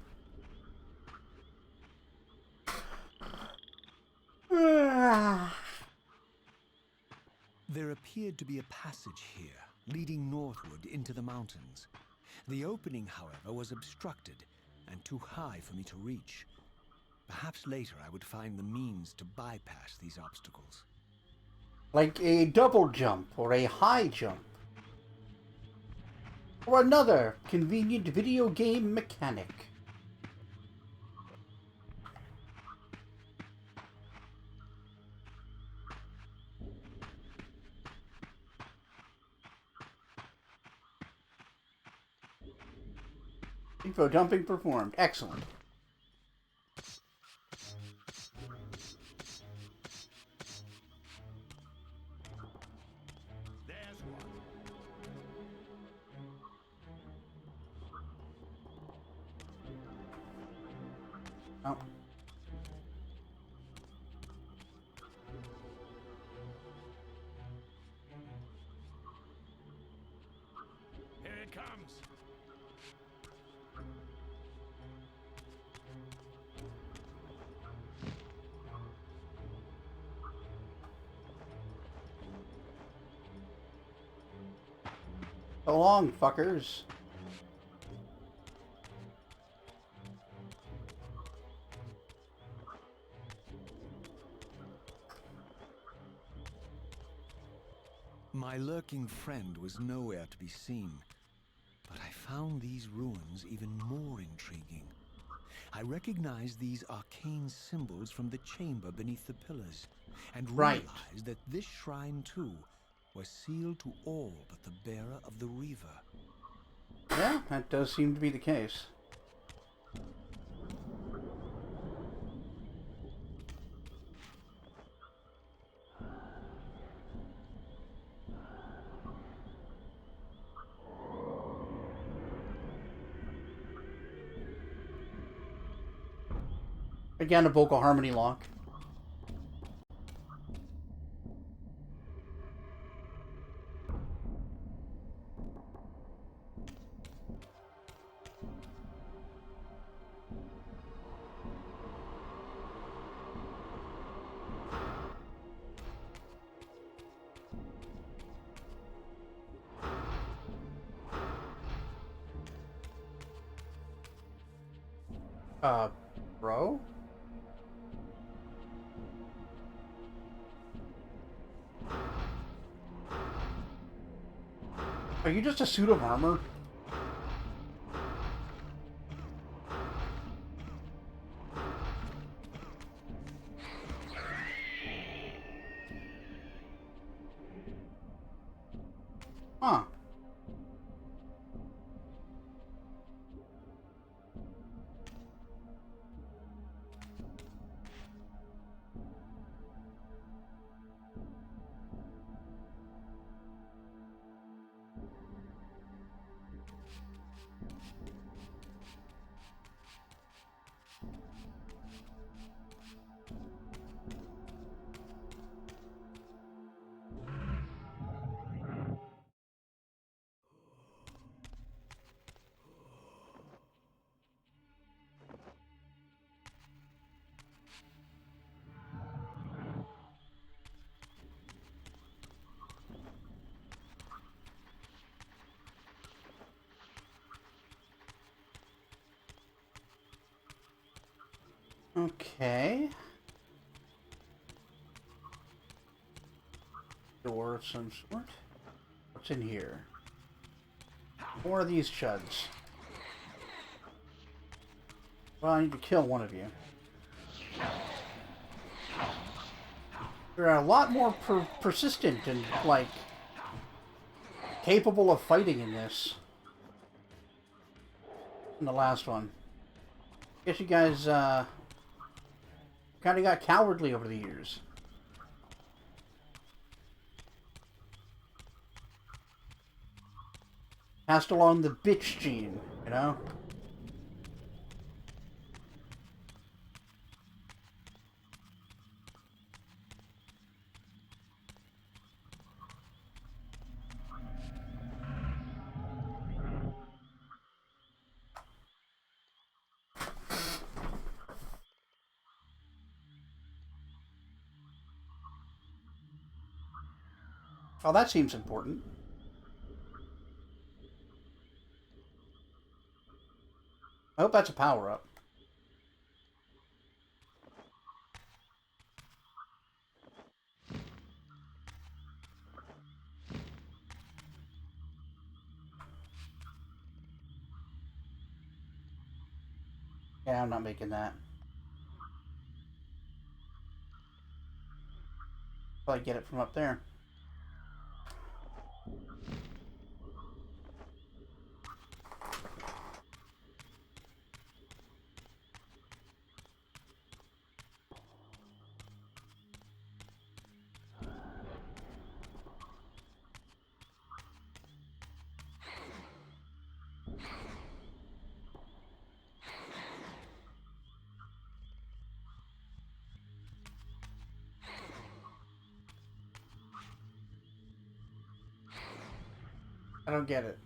There appeared to be a passage here, leading northward into the mountains. The opening, however, was obstructed and too high for me to reach. Perhaps later I would find the means to bypass these obstacles. Like a double jump or a high jump. Or another convenient video game mechanic. Info dumping performed. Excellent. There's one. Oh. Here it comes. So long, fuckers. My lurking friend was nowhere to be seen, but I found these ruins even more intriguing. I recognized these arcane symbols from the chamber beneath the pillars, and Right. realized that this shrine, too, was sealed to all but the bearer of the Reaver. Yeah, that does seem to be the case. Again, a vocal harmony lock. Bro? Are you just a suit of armor? Huh. Okay. Door of some sort. What's in here? More of these chuds. Well, I need to kill one of you. They're a lot more persistent and, like, capable of fighting in this than the last one. Guess you guys, kind of got cowardly over the years. Passed along the bitch gene, you know? Oh, that seems important. I hope that's a power-up. Yeah, I'm not making that. Probably get it from up there. I don't get it.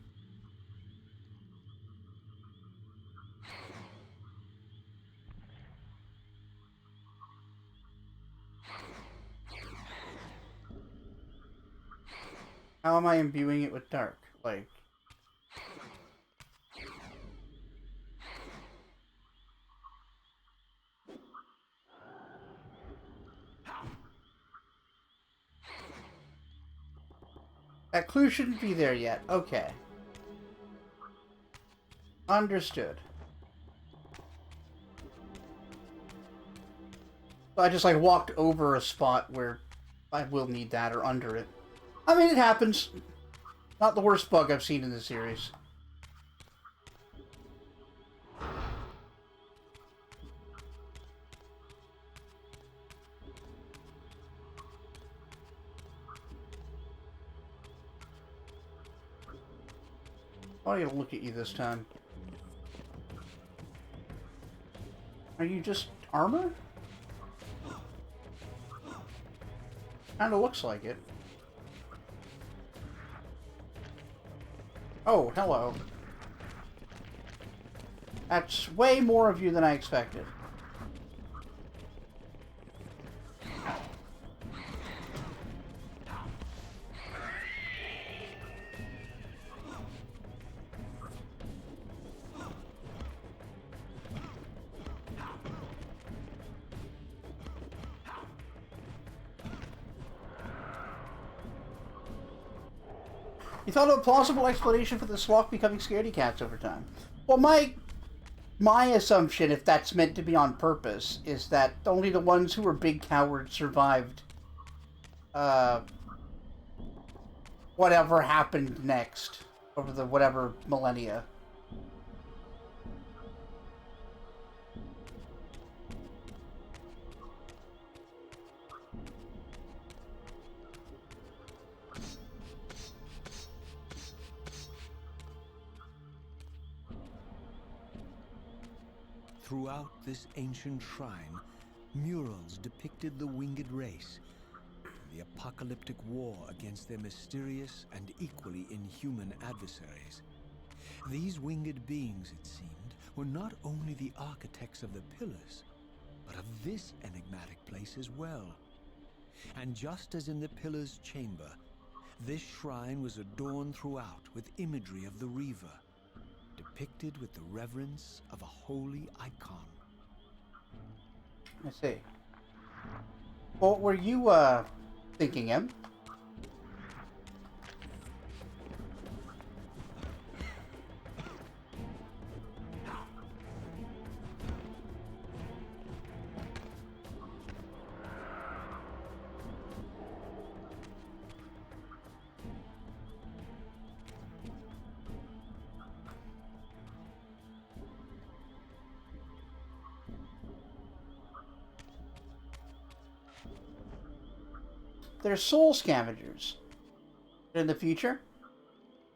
How am I imbuing it with dark? Like... That clue shouldn't be there yet. Okay. Understood. So I just like walked over a spot where I will need that or under it. I mean, it happens. Not the worst bug I've seen in the series. Why do you look at you this time? Are you just armor? Kinda looks like it. Oh, hello. That's way more of you than I expected. You thought of a plausible explanation for the Sloth becoming scaredy cats over time. Well, my assumption, if that's meant to be on purpose, is that only the ones who were big cowards survived whatever happened next over the whatever millennia. Throughout this ancient shrine, murals depicted the winged race, the apocalyptic war against their mysterious and equally inhuman adversaries. These winged beings, it seemed, were not only the architects of the pillars, but of this enigmatic place as well. And just as in the pillar's chamber, this shrine was adorned throughout with imagery of the Reaver, depicted with the reverence of a holy icon. I see. What were you, thinking, Em? They're soul scavengers. In the future?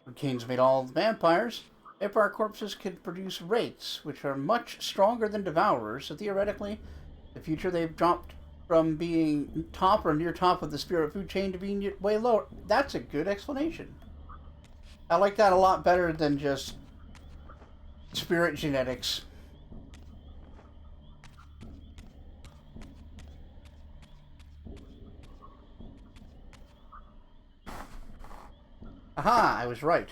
When Kain's made all the vampires, vampire corpses can produce wraiths, which are much stronger than devourers, so theoretically, in the future they've dropped from being top or near top of the spirit food chain to being way lower. That's a good explanation. I like that a lot better than just spirit genetics. Aha, I was right.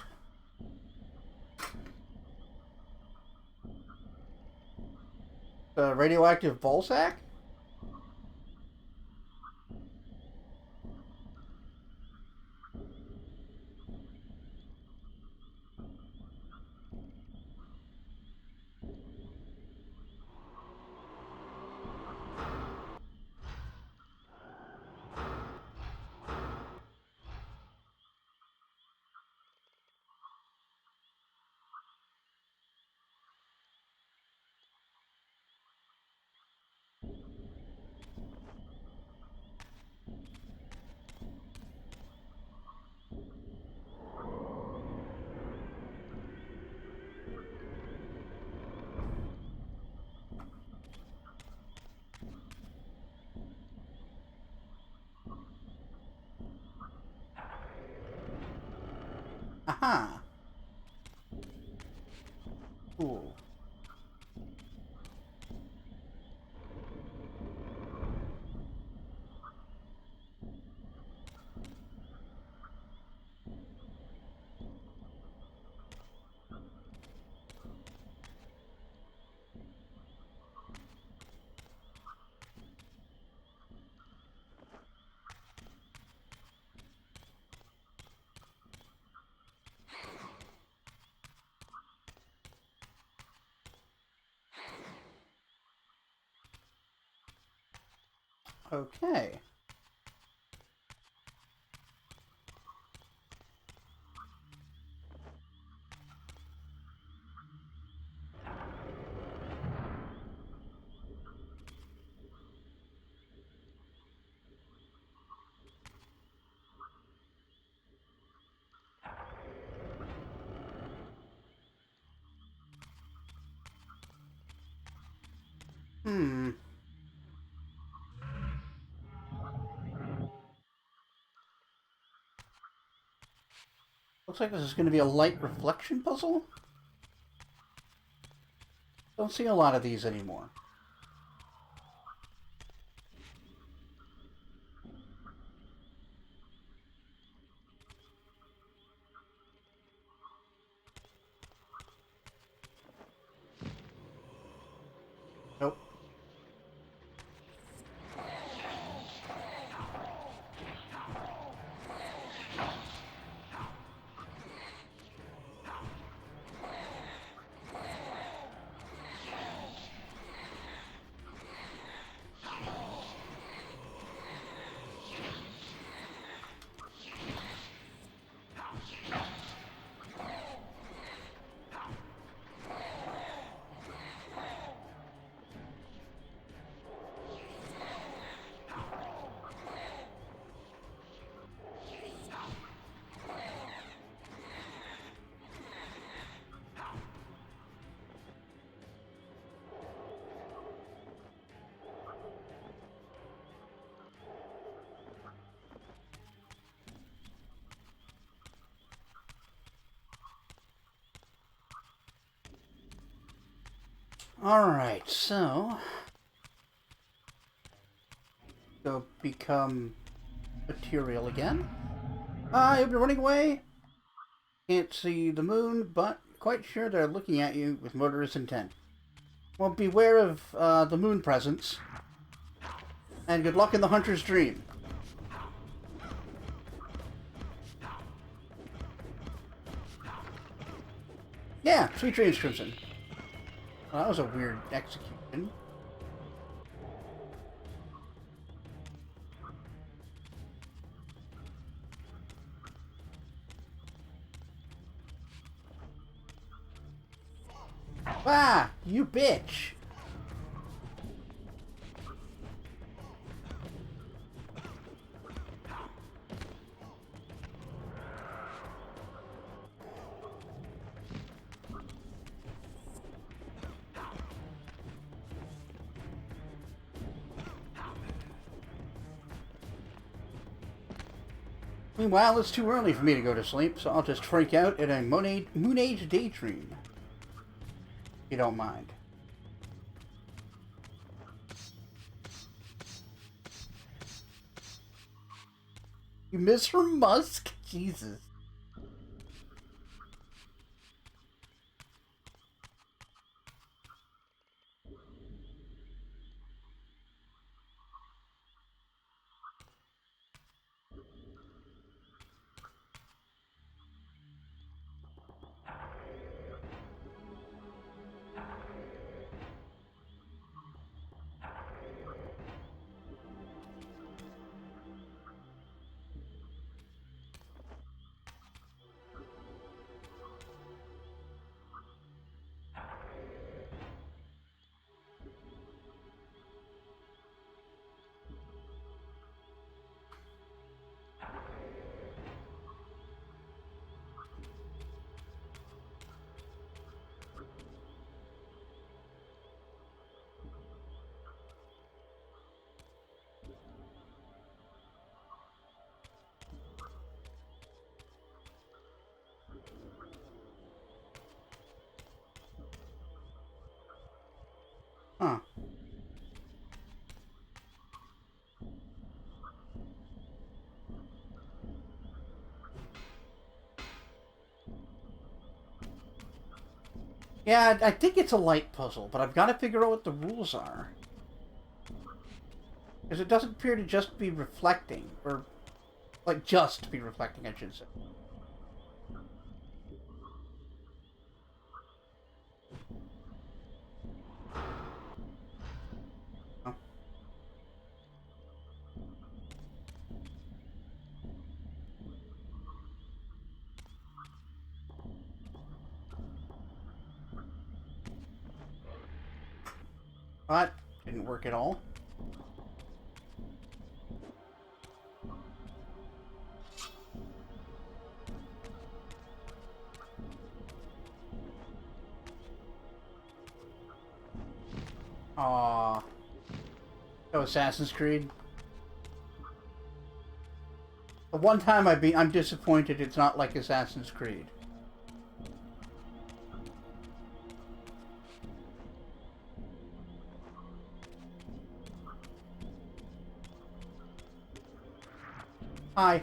The radioactive ball sack? Aha. Cool. Okay. Hmm. Looks like this is going to be a light reflection puzzle. Don't see a lot of these anymore. Nope. Alright, so... go become material again. You've been running away. Can't see the moon, but quite sure they're looking at you with murderous intent. Well, beware of the moon presence. And good luck in the hunter's dream. Yeah, sweet dreams, Crimson. Well, that was a weird execution. Ah, you bitch! Meanwhile, it's too early for me to go to sleep, so I'll just freak out in a Moon Age daydream. If you don't mind. You miss her musk? Jesus. Huh. Yeah, I think it's a light puzzle, but I've got to figure out what the rules are. Because it doesn't appear to just be reflecting, or, like, just be reflecting, I should say. Oh. That didn't work at all. Aww. Oh, Assassin's Creed. The one time I'm disappointed it's not like Assassin's Creed. Hi.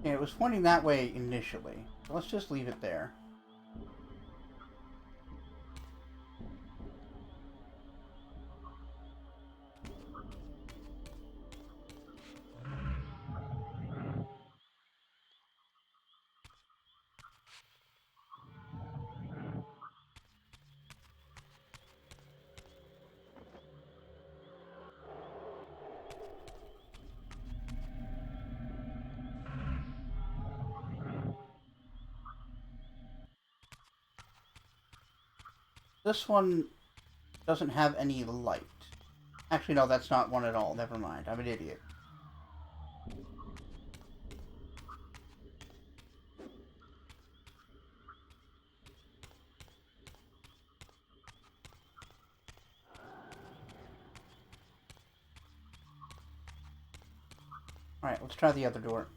Yeah, it was pointing that way initially. So let's just leave it there. This one doesn't have any light. Actually, no, that's not one at all. Never mind. I'm an idiot. Alright, let's try the other door.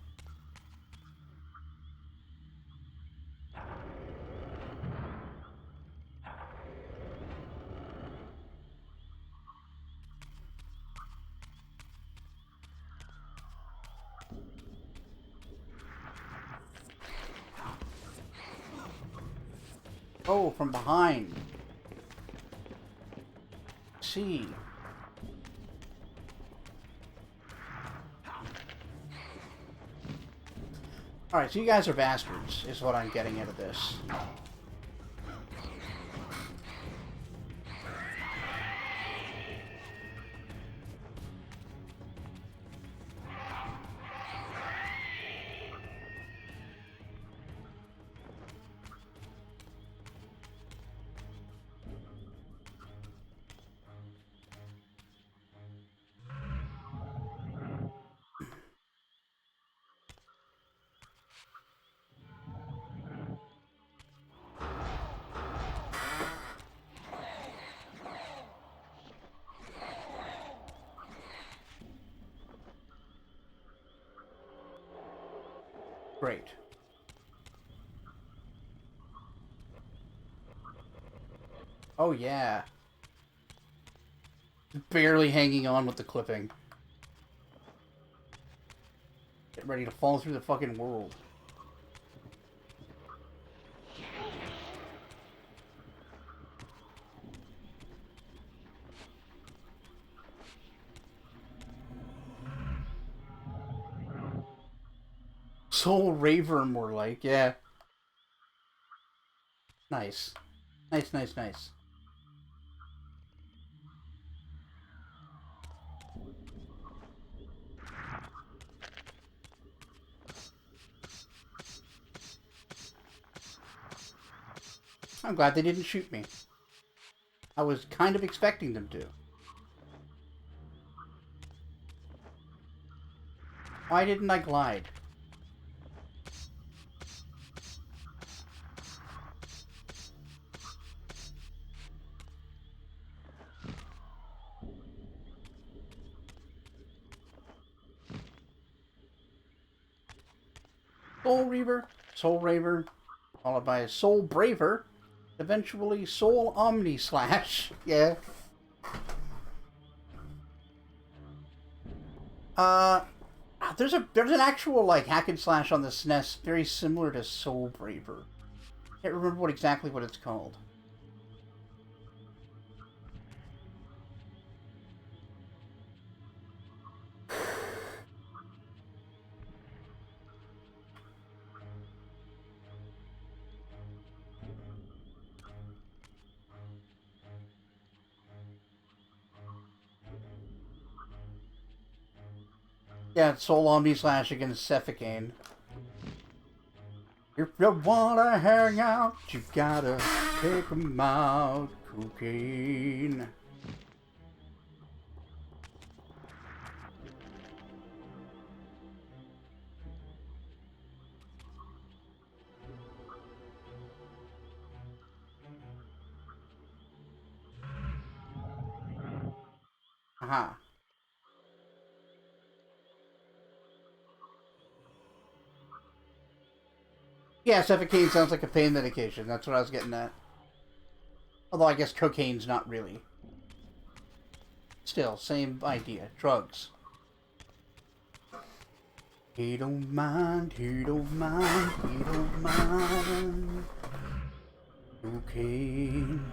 Oh, from behind. See. Alright, so you guys are bastards, is what I'm getting out of this. Great. Oh, yeah. Barely hanging on with the clipping. Get ready to fall through the fucking world. Soul Raver, more like, yeah. Nice. Nice, nice, nice. I'm glad they didn't shoot me. I was kind of expecting them to. Why didn't I glide? Soul Reaver, Soul Raver, followed by Soul Braver, eventually Soul Omni Slash. Yeah. There's an actual like hack and slash on the SNES very similar to Soul Braver. Can't remember exactly what it's called. Yeah, it's Soul Omni Slash against Kain. If you wanna hang out, you gotta take 'em out, cocaine. Aha. Yeah, Kain sounds like a pain medication. That's what I was getting at. Although I guess cocaine's not really. Still, same idea. Drugs. He don't mind, he don't mind, he don't mind. Cocaine.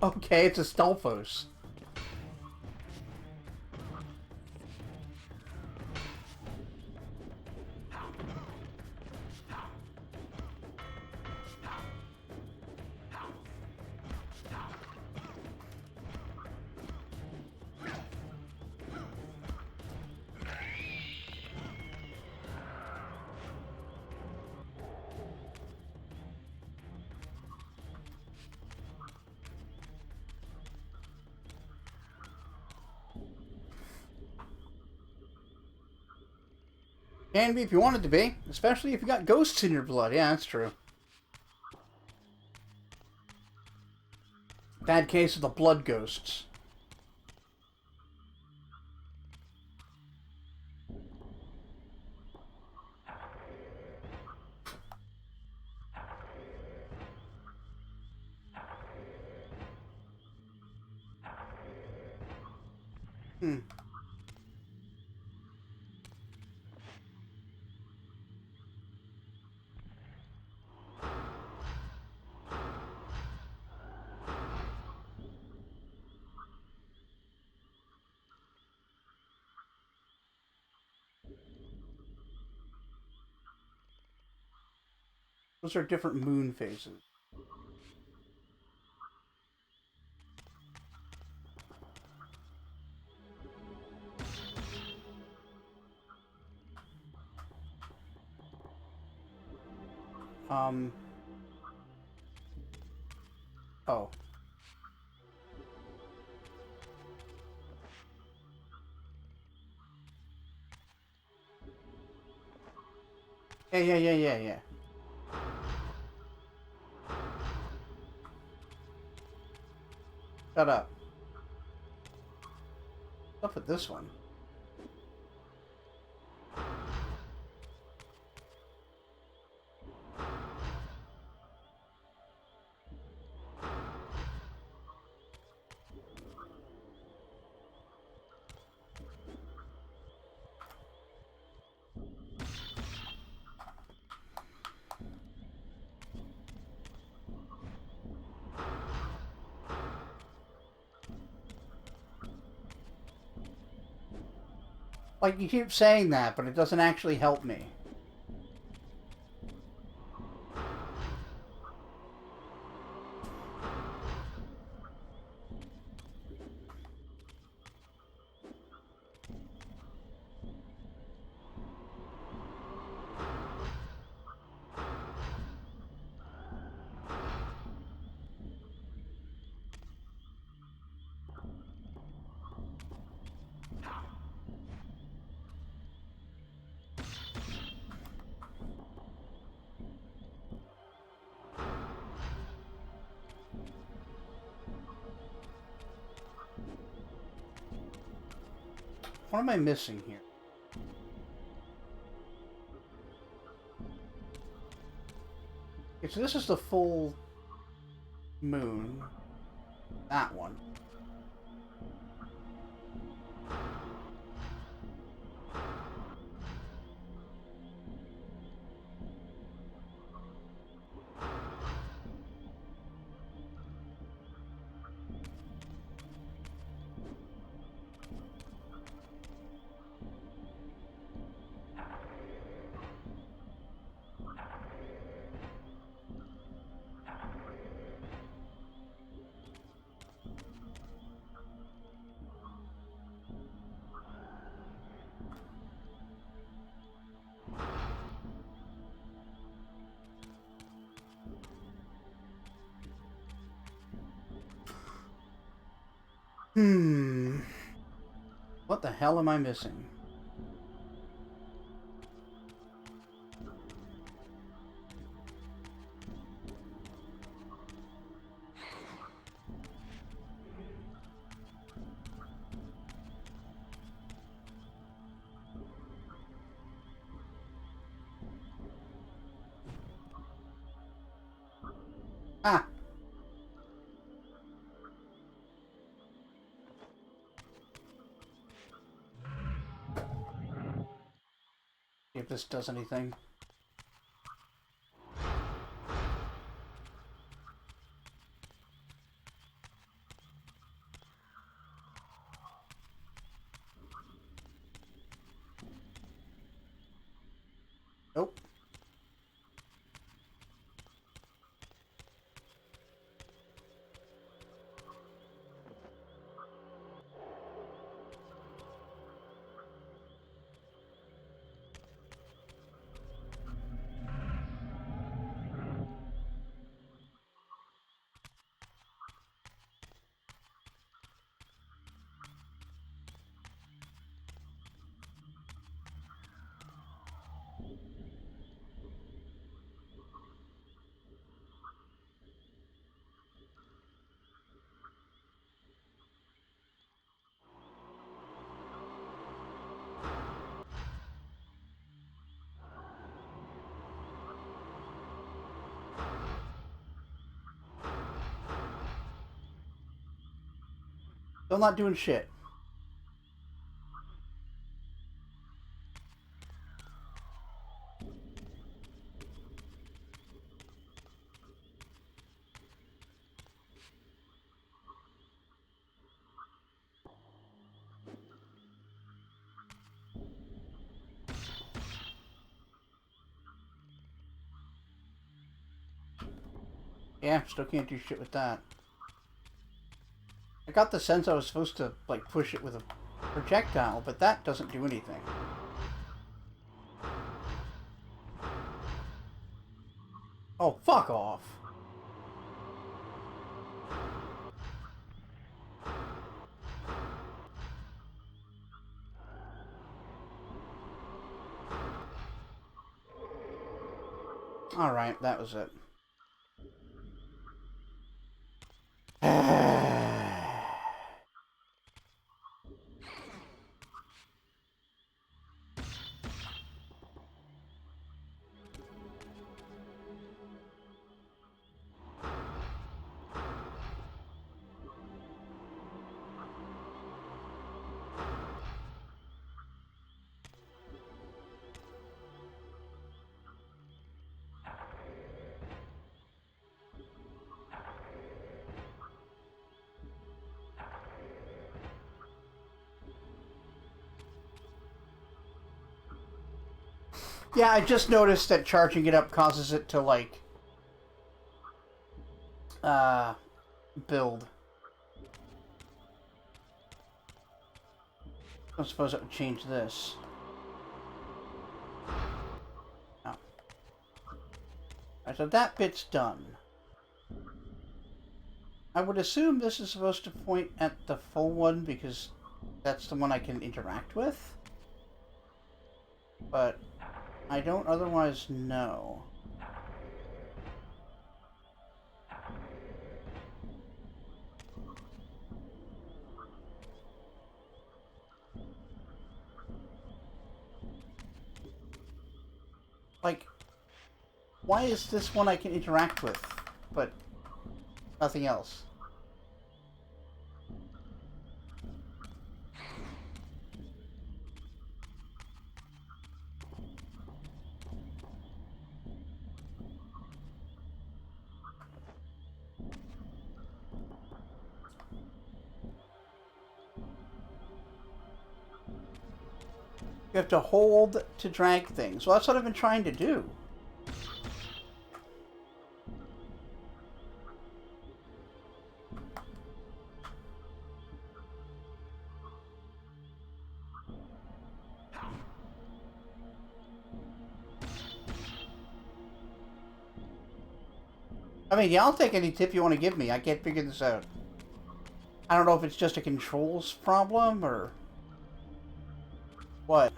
Okay, it's a Stalfos. Can be if you want it to be. Especially if you got ghosts in your blood. Yeah, that's true. Bad case of the blood ghosts. Hmm. Those are different moon phases. Oh. Yeah. Shut up. What's up with this one? Like, you keep saying that, but it doesn't actually help me. What am I missing here? Okay, so this is the full moon. That one. What the hell am I missing? Ah! See if this does anything. Nope. Still not doing shit. Yeah, still can't do shit with that. I got the sense I was supposed to, like, push it with a projectile, but that doesn't do anything. Oh, fuck off. Alright, that was it. Yeah, I just noticed that charging it up causes it to, like, build. I suppose it would change this. Oh. Alright, so that bit's done. I would assume this is supposed to point at the full one because that's the one I can interact with. But I don't otherwise know. Like, why is this one I can interact with, but nothing else? You have to hold to drag things. Well, that's what I've been trying to do. I mean, yeah, I'll take any tip you want to give me. I can't figure this out. I don't know if it's just a controls problem or what.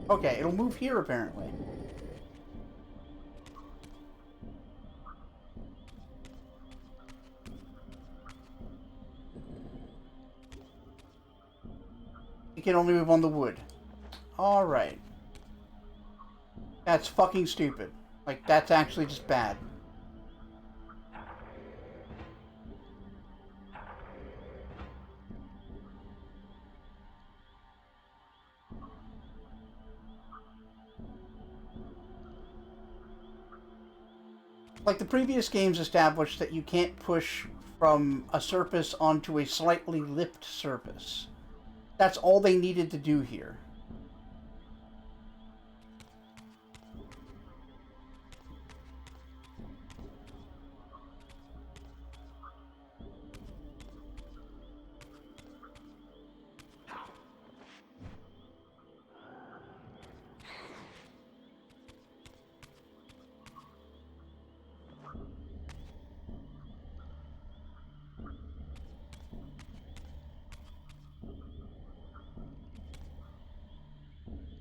Okay, it'll move here apparently. It can only move on the wood. Alright. That's fucking stupid. Like, that's actually just bad. Like, the previous games established that you can't push from a surface onto a slightly lipped surface. That's all they needed to do here.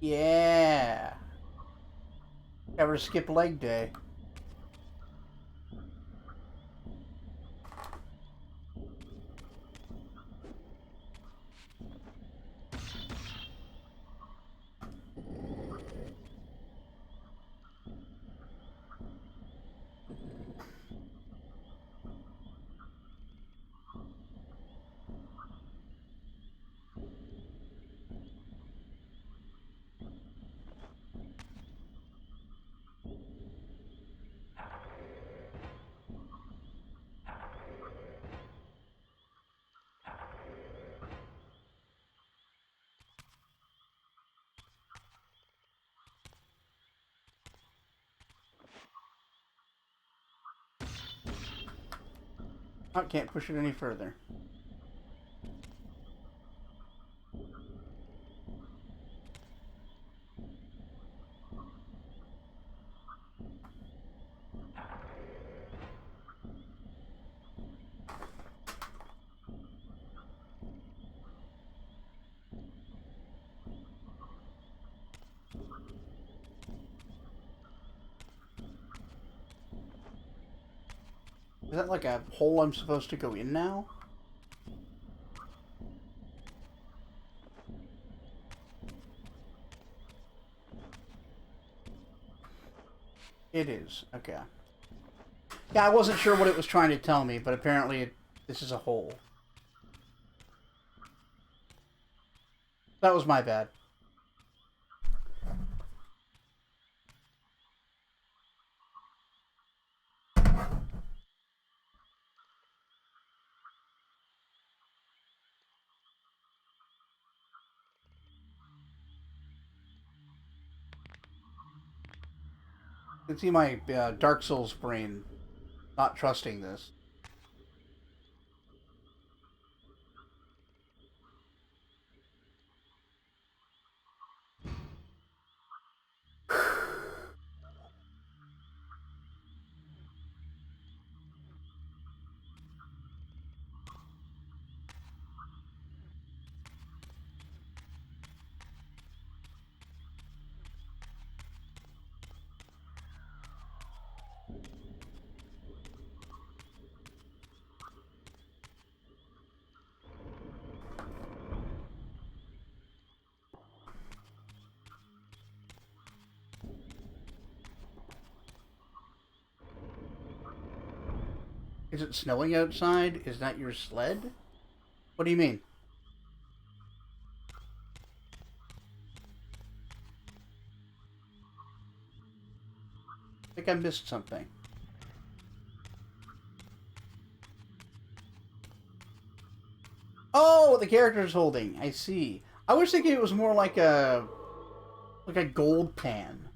Yeah. Ever skip leg day. I can't push it any further. Is that like a hole I'm supposed to go in now? It is. Okay. Yeah, I wasn't sure what it was trying to tell me, but apparently this is a hole. That was my bad. You can see my Dark Souls brain not trusting this. Is it snowing outside? Is that your sled? What do you mean? I think I missed something. Oh, what the character's holding. I see. I was thinking it was more like a gold pan.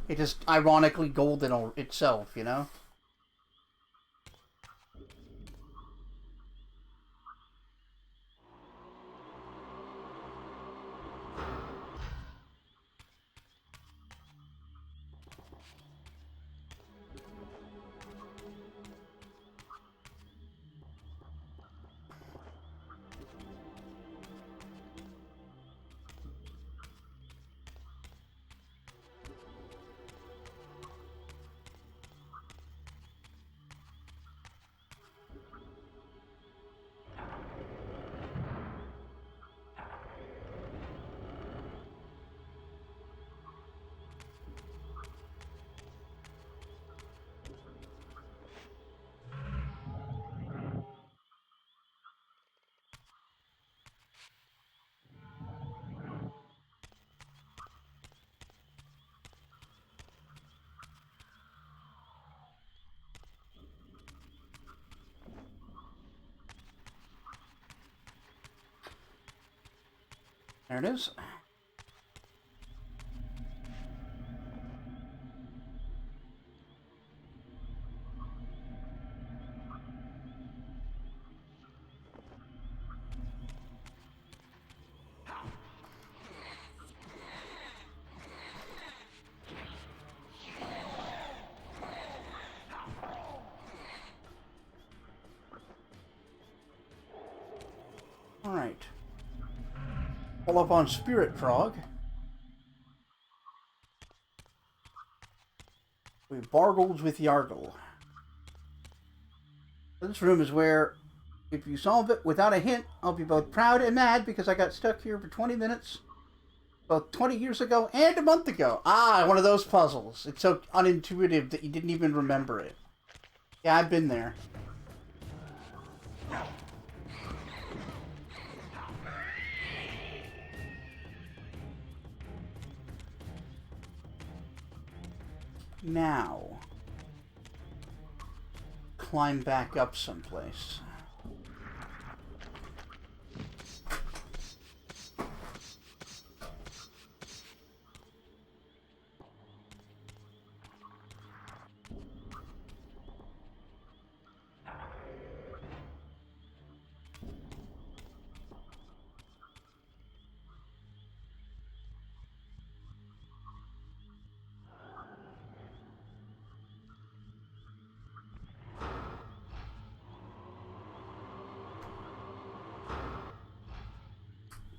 It just ironically golden itself, you know? There it is. Alright. Pull up on Spirit Frog. We bargled with Yargle. This room is where, if you solve it without a hint, I'll be both proud and mad because I got stuck here for 20 minutes, both 20 years ago and a month ago. Ah, one of those puzzles. It's so unintuitive that you didn't even remember it. Yeah, I've been there. Now, climb back up someplace.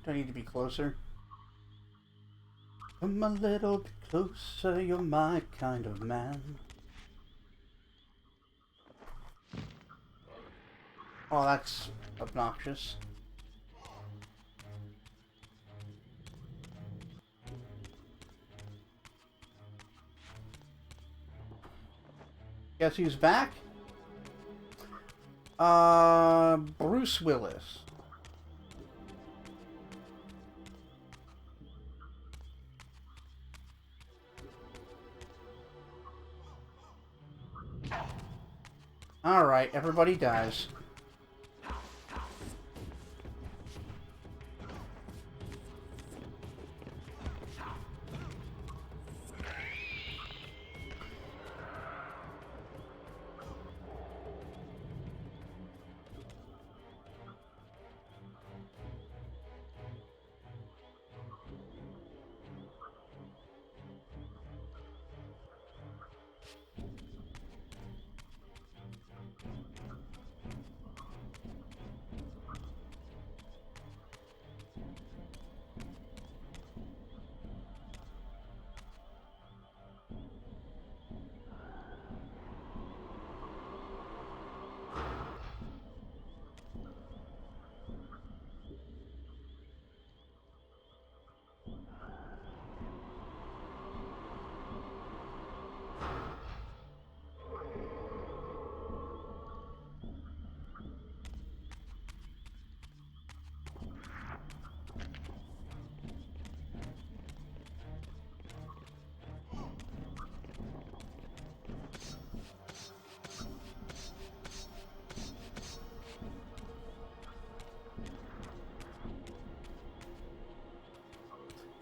Do I need to be closer? Come a little bit closer, you're my kind of man. Oh, that's obnoxious. Guess who's back? Bruce Willis. Alright, everybody dies.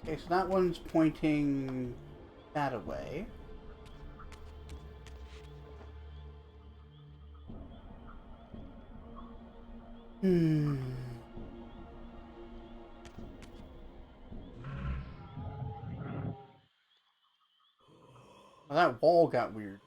Okay, so that one's pointing that away. Hmm. Well, that wall got weird.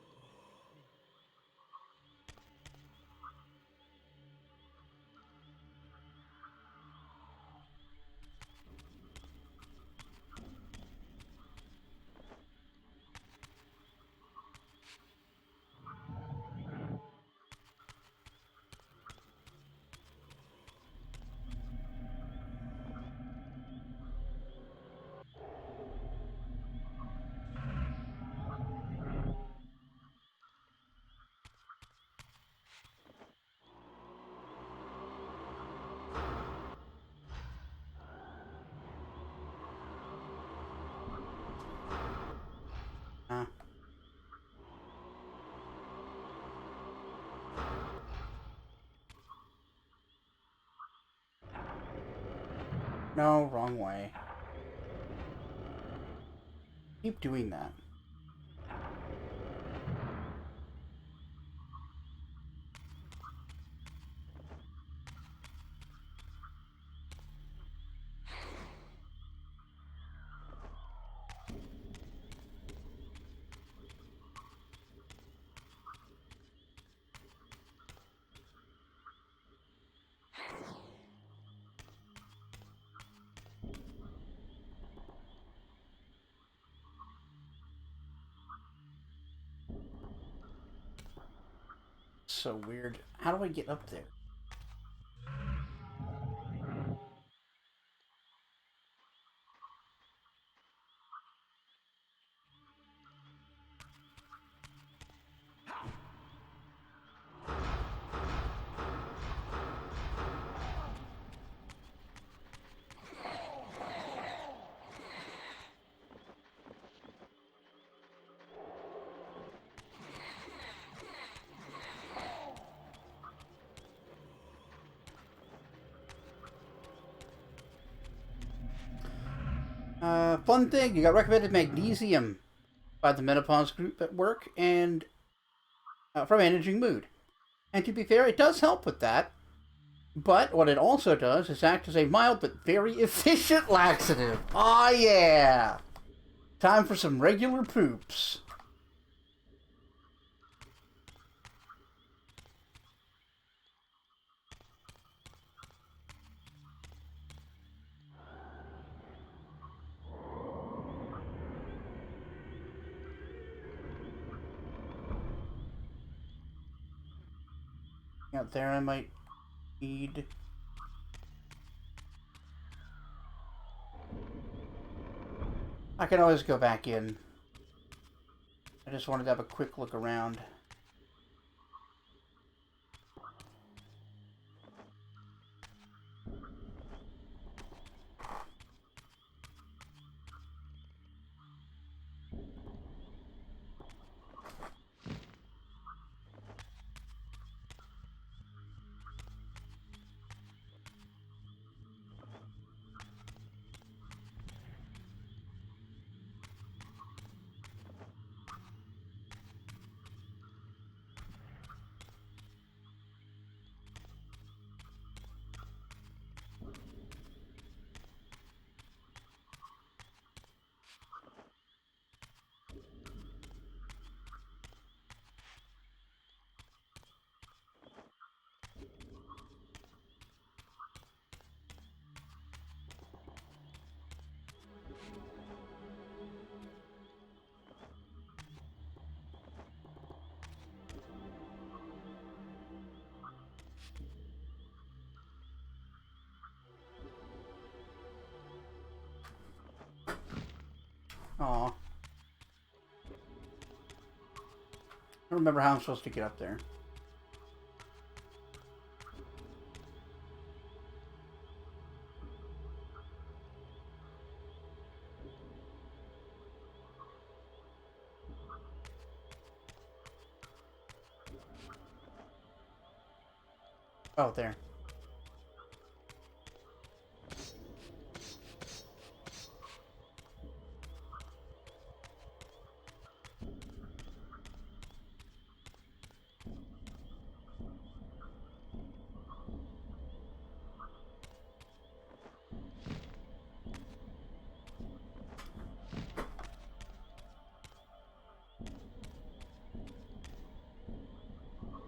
Huh. No, wrong way. Keep doing that. So weird. How do I get up there? Fun thing, you got recommended magnesium by the menopause group at work and for managing mood. And to be fair, it does help with that. But what it also does is act as a mild but very efficient laxative. Oh yeah! Time for some regular poops. Out there I might need. I can always go back in. I just wanted to have a quick look around. Aw. I don't remember how I'm supposed to get up there. Oh, there.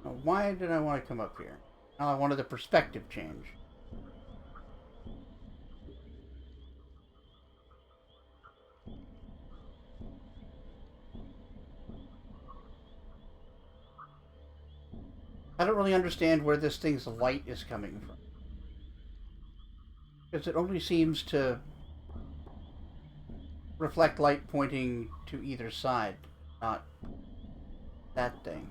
Now, why did I want to come up here? Well, I wanted a perspective change. I don't really understand where this thing's light is coming from. Because it only seems to reflect light pointing to either side, not that thing.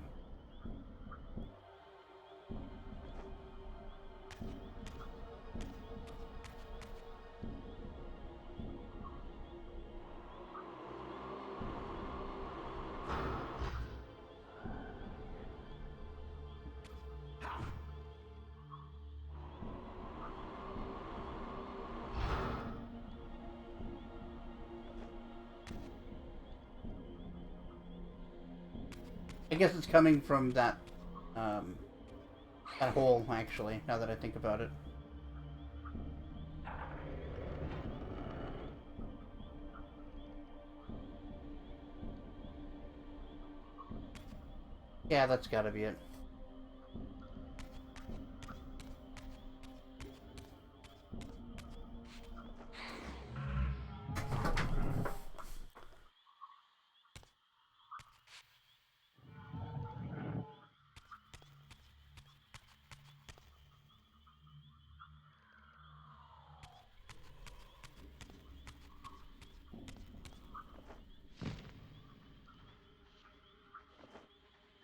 I guess it's coming from that, that hole, actually, now that I think about it. Yeah, that's gotta be it.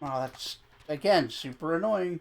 Oh, that's, again, super annoying.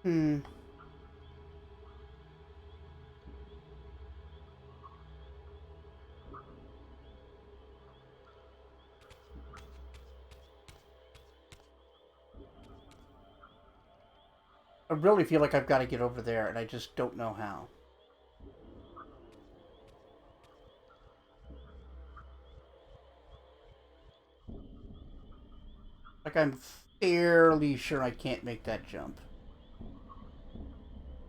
Hmm. I really feel like I've got to get over there, and I just don't know how. Like, I'm fairly sure I can't make that jump.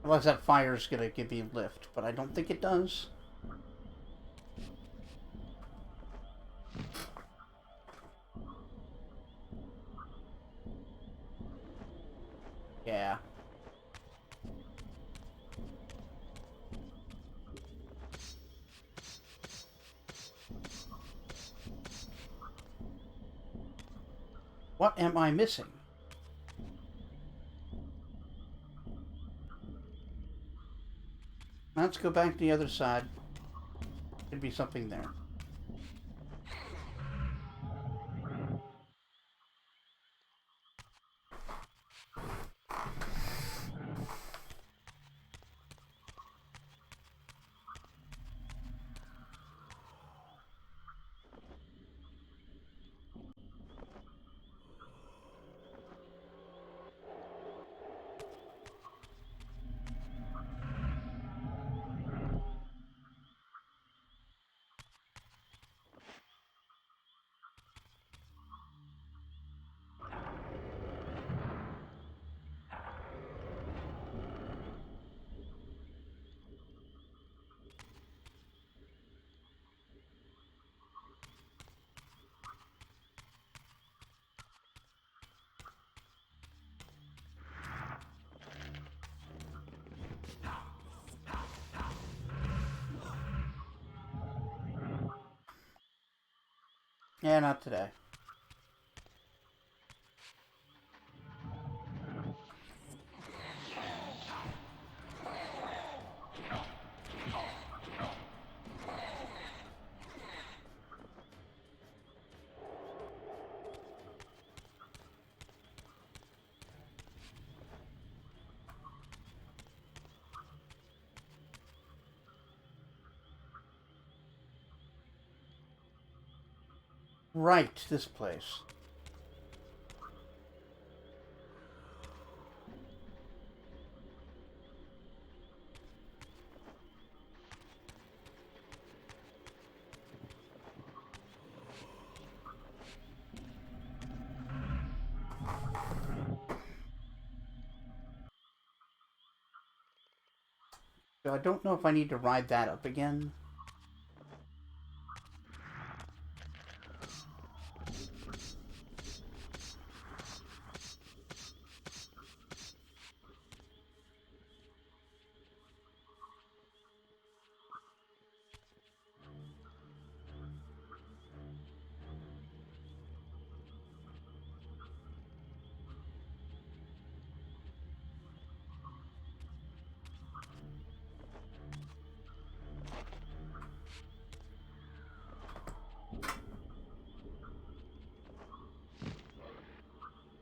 Unless that fire's gonna give me a lift, but I don't think it does. Yeah. What am I missing? Let's go back to the other side. Could be something there. Yeah, not today. Right, this place. So I don't know if I need to ride that up again.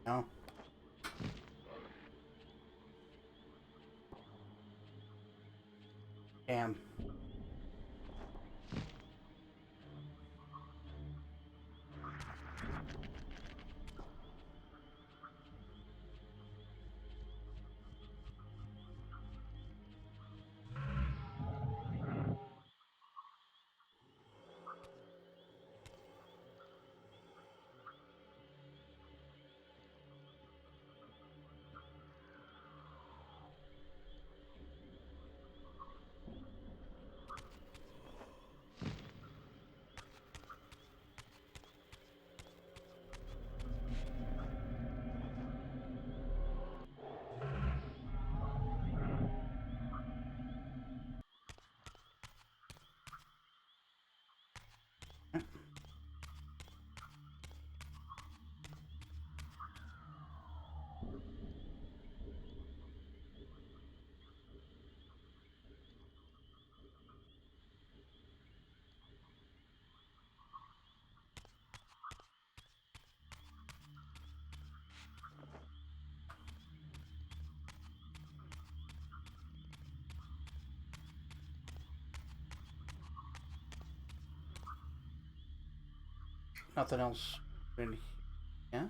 No. Damn. nothing else in here. Yes.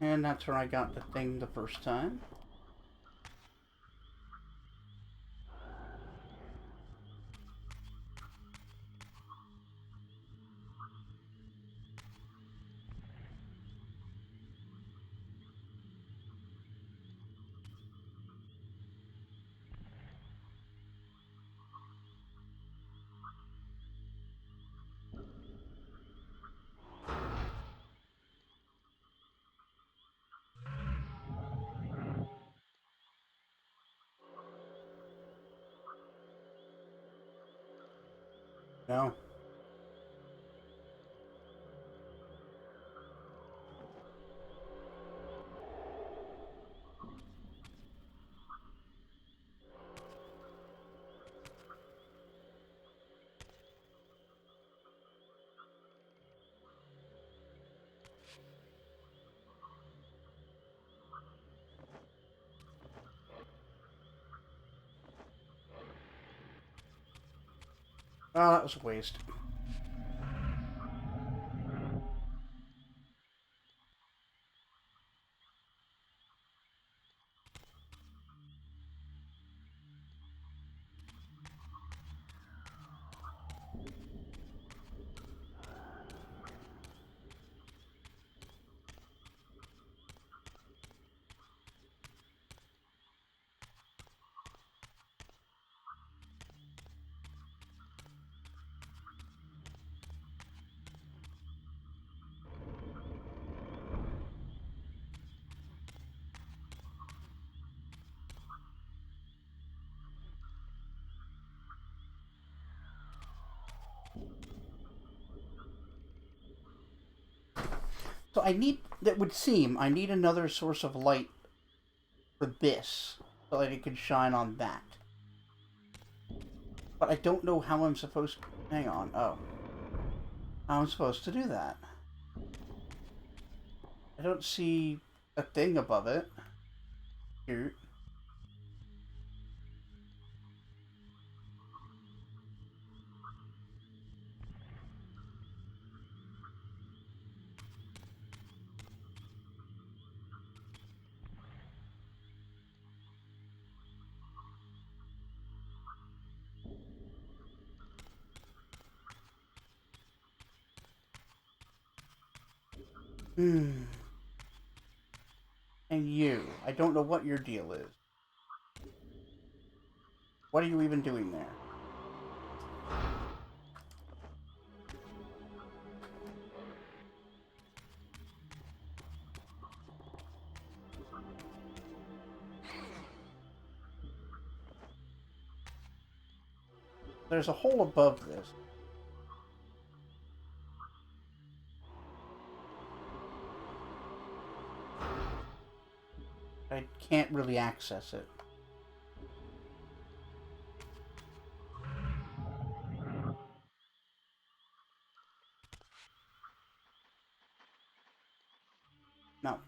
And that's where I got the thing the first time. No. Oh, that was a waste. So I need, that would seem, I need another source of light for this, so that it can shine on that. But I don't know how I'm supposed to, hang on, oh. How I'm supposed to do that. I don't see a thing above it. Here. Hmm. And you. I don't know what your deal is. What are you even doing there? There's a hole above this. I can't really access it. No.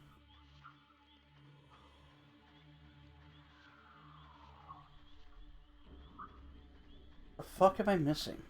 The fuck am I missing?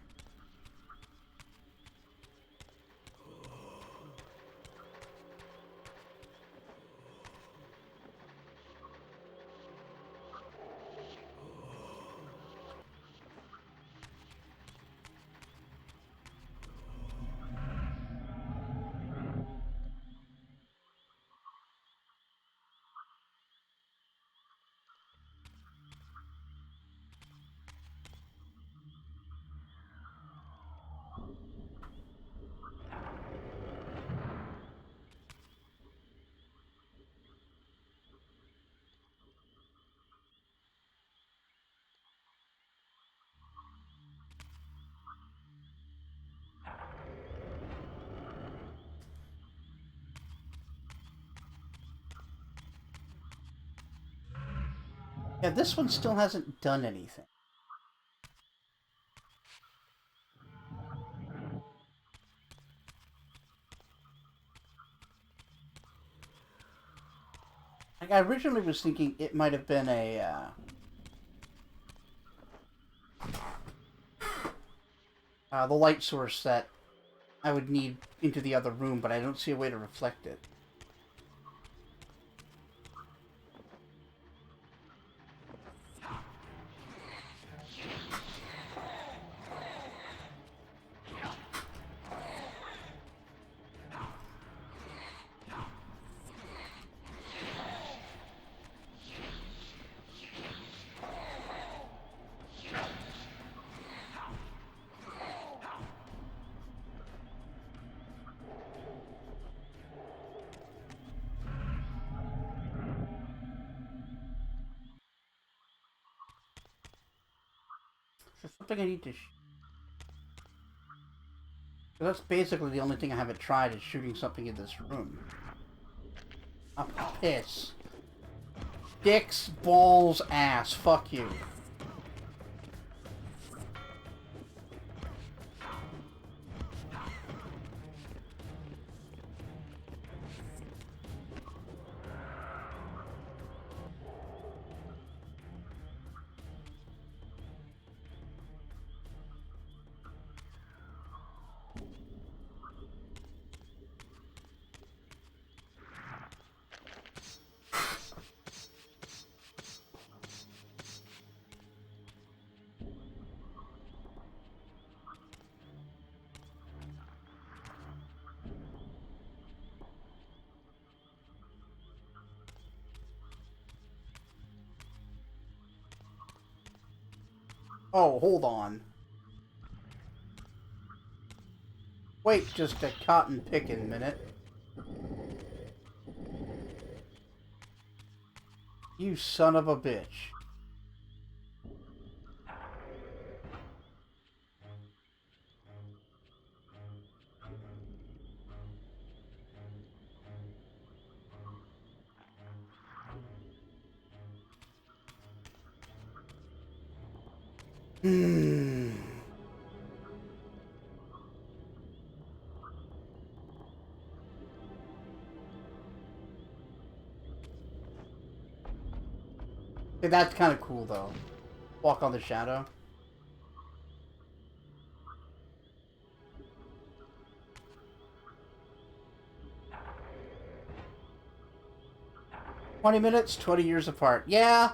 Yeah, this one still hasn't done anything. Like, I originally was thinking it might have been the light source that I would need into the other room, but I don't see a way to reflect it. There's something I need to... That's basically the only thing I haven't tried is shooting something in this room. Oh, piss. Dicks, balls, ass. Fuck you. Oh, hold on. Wait just a cotton picking minute. You son of a bitch. Hmm. Hey, that's kind of cool, though. Walk on the shadow. "20 minutes, 20 years apart." Yeah.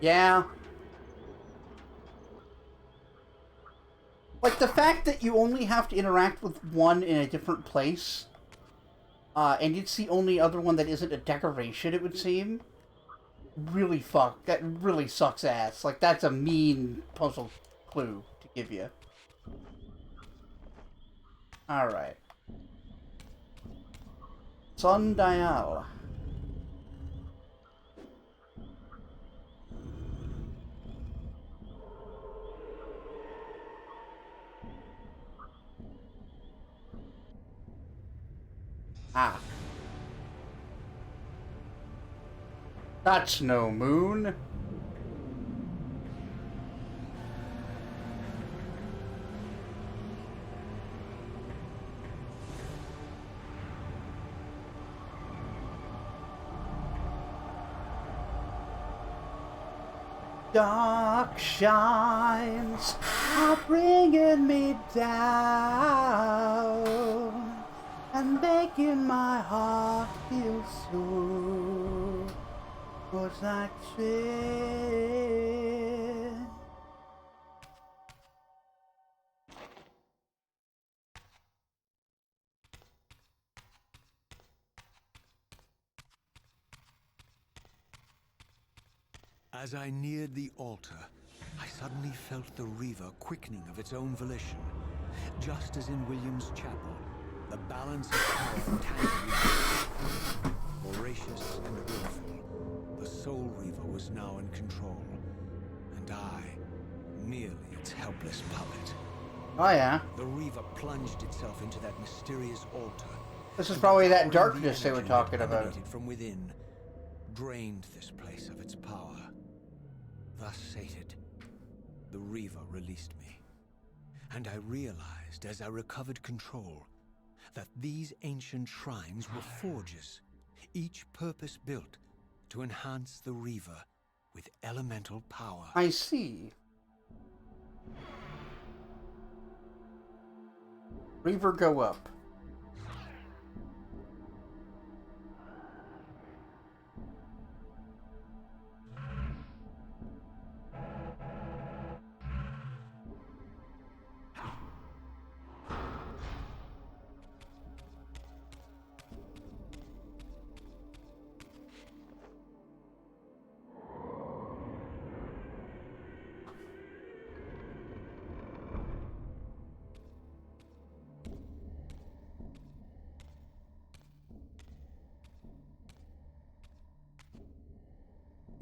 Yeah. Like, the fact that you only have to interact with one in a different place, and it's the only other one that isn't a decoration, it would seem. Really that really sucks ass. Like, that's a mean puzzle clue to give you. Alright. Sundial. Ah. That's no moon. Dark shines are bringing me down and making my heart feel so much like shit. As I neared the altar, I suddenly felt the Reaver quickening of its own volition. Just as in William's chapel, the balance of power tangibly shifted. Voracious and willful, the Soul Reaver was now in control, and I, merely its helpless puppet. Oh yeah. The Reaver plunged itself into that mysterious altar. This is probably that darkness they were talking about. From within, drained this place of its power. Thus sated, the Reaver released me, and I realized as I recovered control that these ancient shrines were forges, each purpose-built to enhance the Reaver with elemental power. I see. Reaver go up.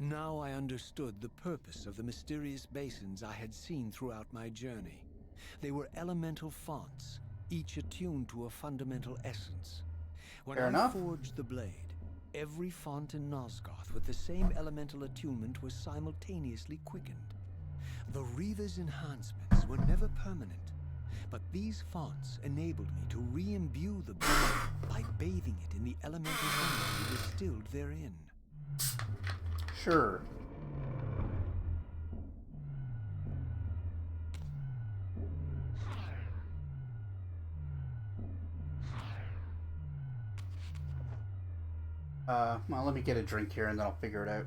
Now I understood the purpose of the mysterious basins I had seen throughout my journey. They were elemental fonts, each attuned to a fundamental essence. When Fair I enough. forged the blade, every font in Nosgoth with the same elemental attunement was simultaneously quickened. The Reaver's enhancements were never permanent, but these fonts enabled me to re-imbue the blade by bathing it in the elemental energy distilled therein. Sure. Well, let me get a drink here and then I'll figure it out.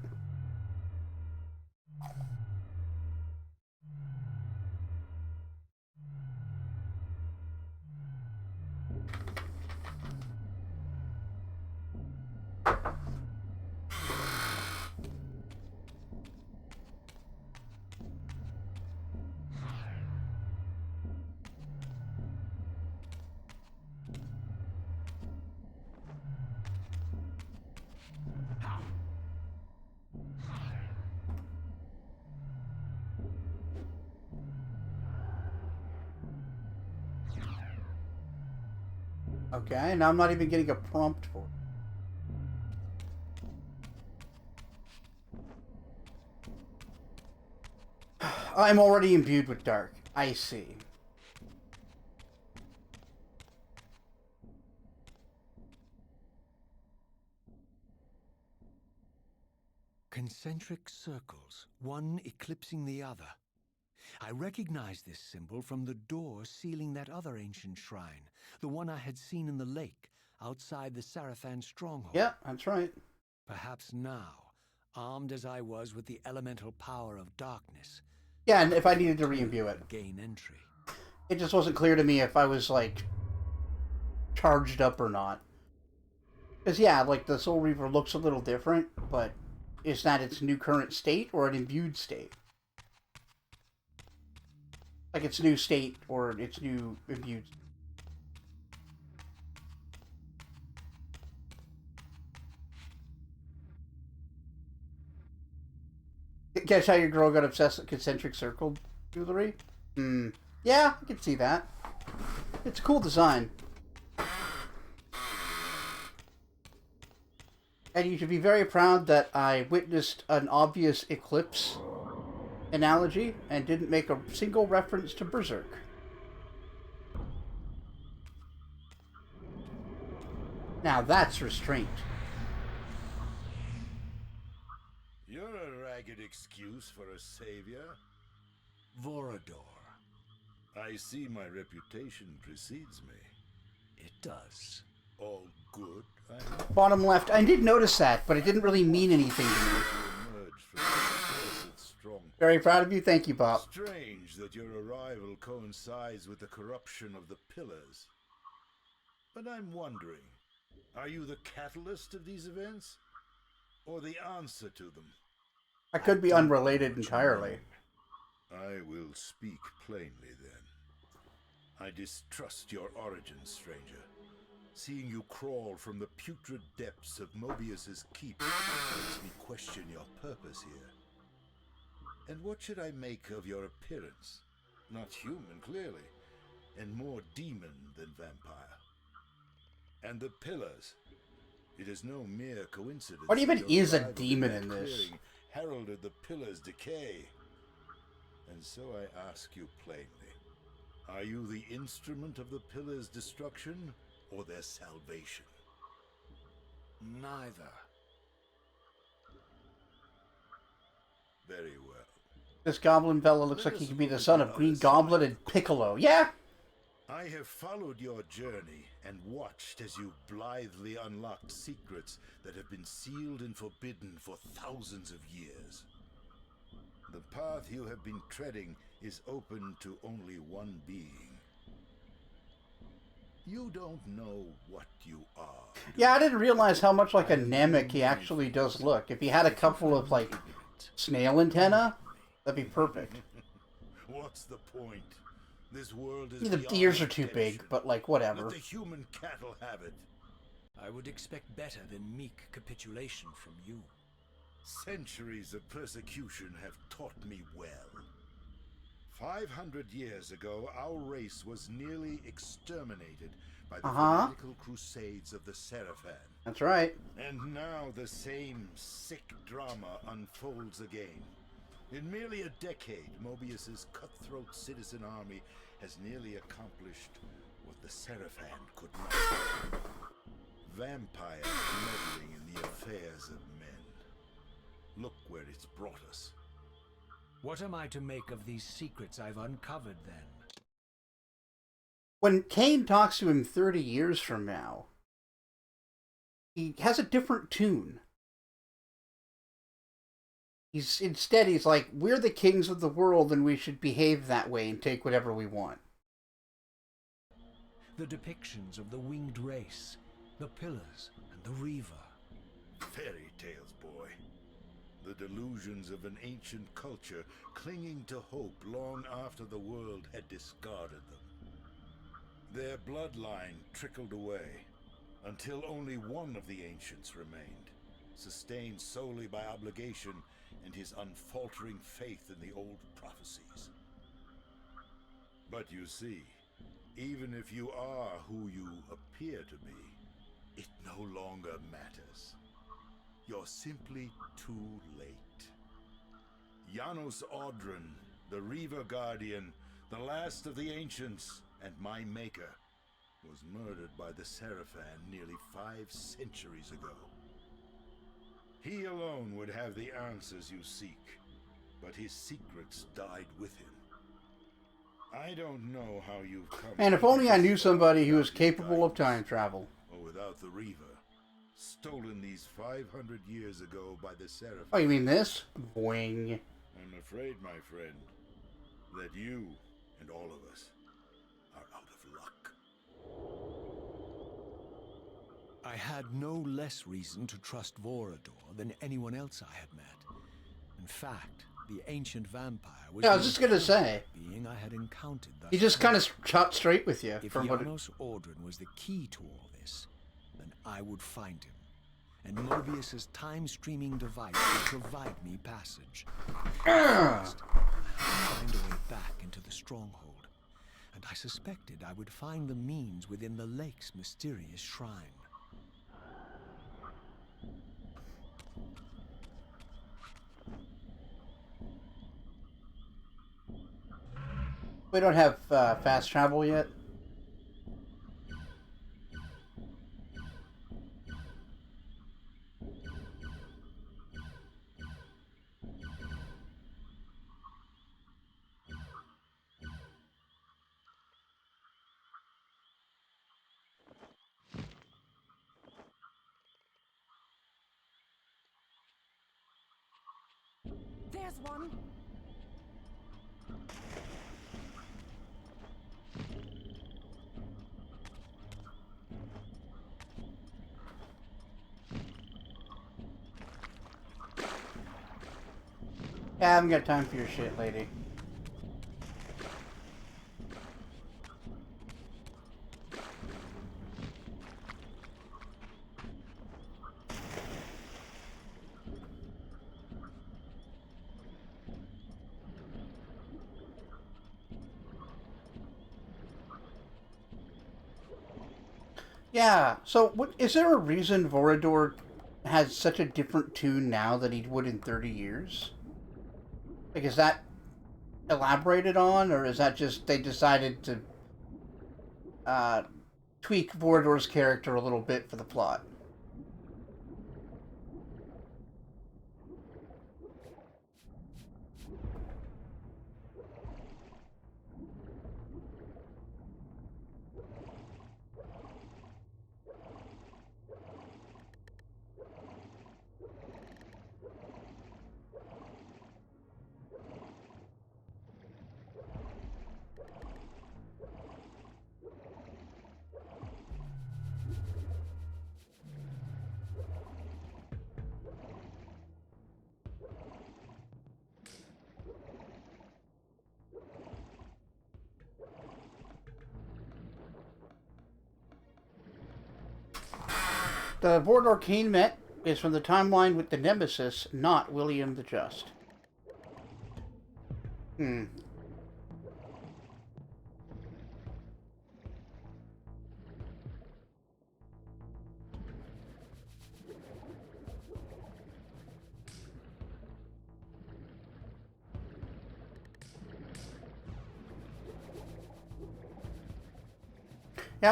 Okay, now I'm not even getting a prompt for it. I'm already imbued with dark. I see. Concentric circles, one eclipsing the other. I recognized this symbol from the door sealing that other ancient shrine, the one I had seen in the lake outside the Sarathan stronghold. Yeah, that's right. Perhaps now, armed as I was with the elemental power of darkness, Yeah, and if I needed to re-imbue it. gain entry. It just wasn't clear to me if I was, like, charged up or not. Because, yeah, like, the Soul Reaver looks a little different, but is that its new current state or an imbued state? Like its new state or its new imbued. Guess how your girl got obsessed with concentric circle jewelry? Yeah, I can see that. It's a cool design. And you should be very proud that I witnessed an obvious eclipse analogy and didn't make a single reference to Berserk. Now that's restraint. You're a ragged excuse for a savior. Vorador. I see my reputation precedes me. It does. All good, I hope. Bottom left. I did notice that, but it didn't really mean anything to me. You emerged from the cursed stronghold. Very proud of you. Thank you, Bob. Strange that your arrival coincides with the corruption of the pillars. But I'm wondering, are you the catalyst of these events? Or the answer to them? I could be unrelated entirely. I will speak plainly then. I distrust your origins, stranger. Seeing you crawl from the putrid depths of Mobius's keep makes me question your purpose here. And what should I make of your appearance? Not human, clearly, and more demon than vampire. And the pillars. It is no mere coincidence. What even that your is a arrival demon that in this? clearing heralded the pillars' decay. And so I ask you plainly, are you the instrument of the pillars' destruction or their salvation? Neither. Very well. This goblin fella looks like he could be the son of Green Goblin and Piccolo. Yeah? I have followed your journey and watched as you blithely unlocked secrets that have been sealed and forbidden for thousands of years. The path you have been treading is open to only one being. You don't know what you are. Yeah, I didn't realize how much like a Namek he actually does look. If he had a couple of, like, snail antenna, that'd be perfect. What's the point? This world is The beyond ears are too redemption. big, but, like, whatever. Let the human cattle have it. I would expect better than meek capitulation from you. Centuries of persecution have taught me well. 500 years ago, our race was nearly exterminated by the fanatical crusades of the Seraphim. That's right. And now the same sick drama unfolds again. In merely a decade, Mobius's cutthroat citizen army has nearly accomplished what the Seraphim could not. Vampires meddling in the affairs of men. Look where it's brought us. What am I to make of these secrets I've uncovered, then? When Kain talks to him 30 years from now, he has a different tune. Instead, he's like, we're the kings of the world and we should behave that way and take whatever we want. The depictions of the winged race, the pillars, and the Reaver. Fairy tales, boy. The delusions of an ancient culture clinging to hope long after the world had discarded them. Their bloodline trickled away until only one of the ancients remained, sustained solely by obligation and his unfaltering faith in the old prophecies. But you see, even if you are who you appear to be, it no longer matters. You're simply too late. Janos Audron, the Reaver Guardian, the last of the ancients, and my maker, was murdered by the Seraphim nearly 5 centuries ago. He alone would have the answers you seek, but his secrets died with him. I don't know how you've come... And if only I knew somebody who was capable of time travel. Or without the Reaver, stolen these 500 years ago by the Seraphim. Oh, you mean this? Boing. I'm afraid, my friend, that you and all of us are out of luck. I had no less reason to trust Vorador than anyone else I had met. In fact, the ancient vampire was... Yeah, I was just gonna say. ...being I had encountered thus He just kind of shot straight with you. If From what Janos Audron was the key to all this, then I would find him. And Mobius's time-streaming device would provide me passage. First, I had to find a way back into the stronghold. And I suspected I would find the means within the lake's mysterious shrine. we don't have fast travel yet. There's one. Yeah, I haven't got time for your shit, lady. Yeah, so is there a reason Vorador has such a different tune now than he would in 30 years? Like, is that elaborated on, or is that just they decided to tweak Vorador's character a little bit for the plot? The Mordor Kain met is from the timeline with the Nemesis, not William the Just. Yeah,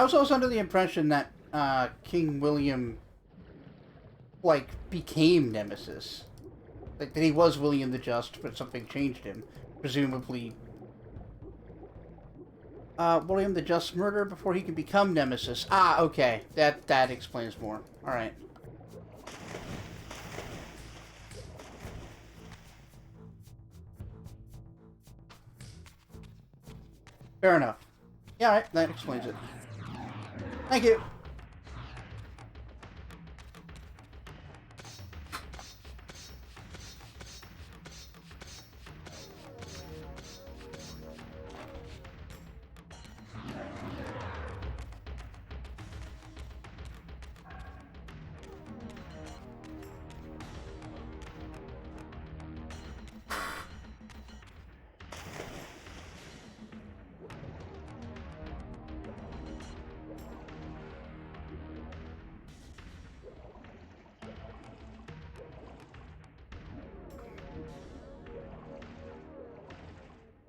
I was also under the impression that King William, like, became Nemesis. Like, that he was William the Just, but something changed him. Presumably, William the Just murdered before he could become Nemesis. Ah, okay. That explains more. Alright. Fair enough. Yeah, alright, that explains it. Thank you.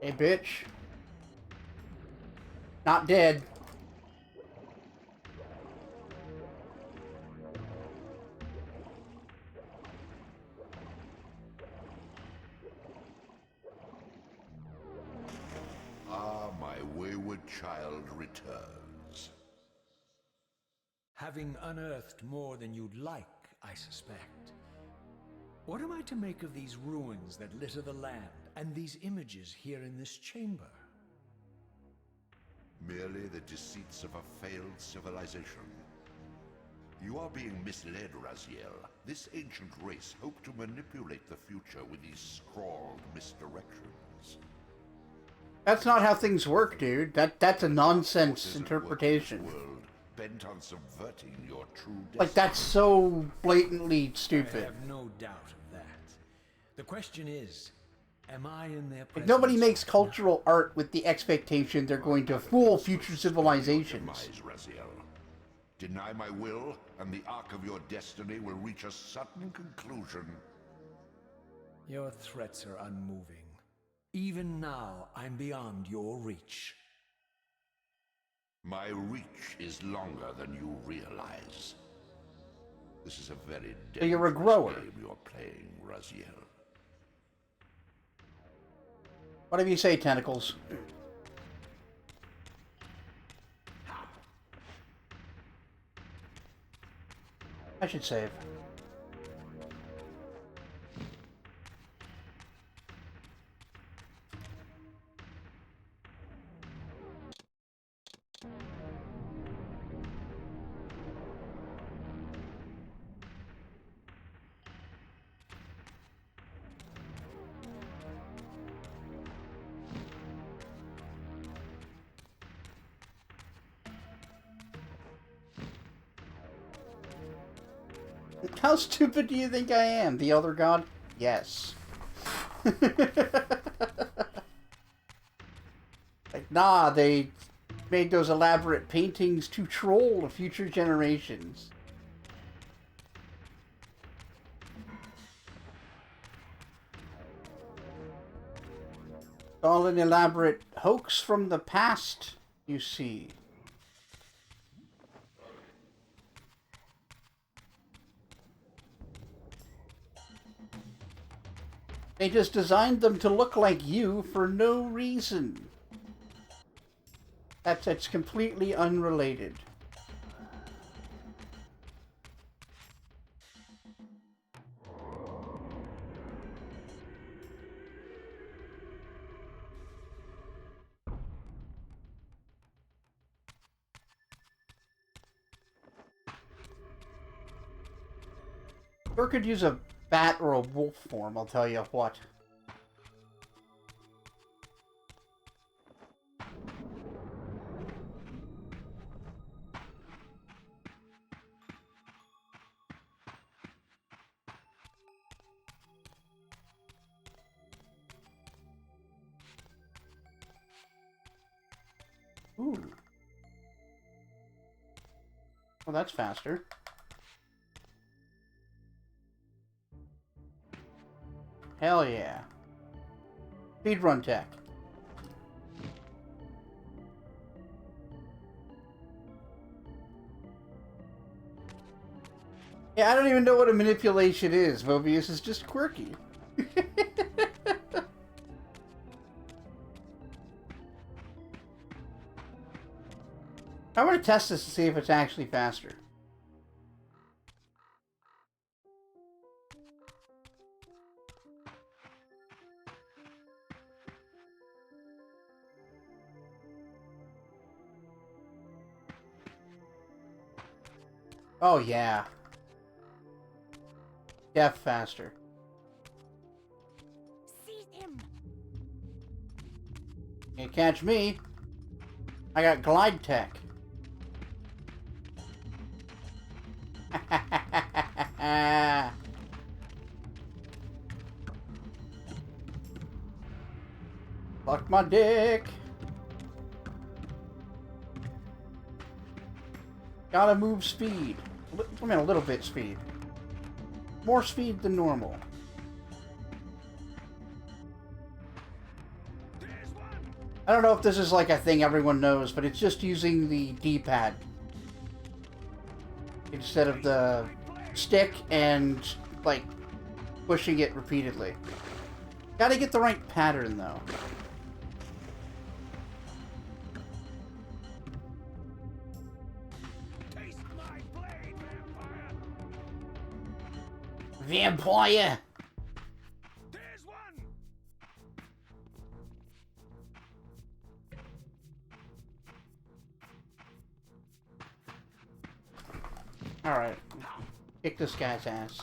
Hey, bitch. Not dead. Ah, my wayward child returns. Having unearthed more than you'd like, I suspect. What am I to make of these ruins that litter the land, and these images here in this chamber? Merely the deceits of a failed civilization. You are being misled, Raziel. This ancient race hoped to manipulate the future with these scrawled misdirections. That's not how things work, dude. That's a nonsense interpretation. World, bent on subverting your true destiny. Like, that's so blatantly stupid. I have no doubt of that. The question is, am I in their presence? Like, nobody makes cultural art with the expectation they're going to fool future civilizations. Demise, Raziel. Deny my will, and the arc of your destiny will reach a sudden conclusion. Your threats are unmoving. Even now, I'm beyond your reach. My reach is longer than you realize. This is a very So you're a grower. game you're playing, Raziel. Whatever you say, Tentacles. I should save. How stupid do you think I am? The other god? Yes. Like, nah, they made those elaborate paintings to troll future generations. All an elaborate hoax from the past, you see. They just designed them to look like you for no reason. It's completely unrelated. Or could use a bat or a wolf form, I'll tell you what. Ooh. Well, that's faster. Hell yeah. Speedrun tech. Yeah, I don't even know what a manipulation is. Mobius is just quirky. I want to test this to see if it's actually faster. Oh, yeah. Def faster. Seize him. Can't catch me. I got glide tech. Fuck my dick. Gotta move speed. I mean, a little bit speed. More speed than normal. I don't know if this is like a thing everyone knows, but it's just using the D-pad instead of the stick and, like, pushing it repeatedly. Gotta get the right pattern, though. Taste my blade, vampire! Vampire! There's one! Alright. Kick this guy's ass.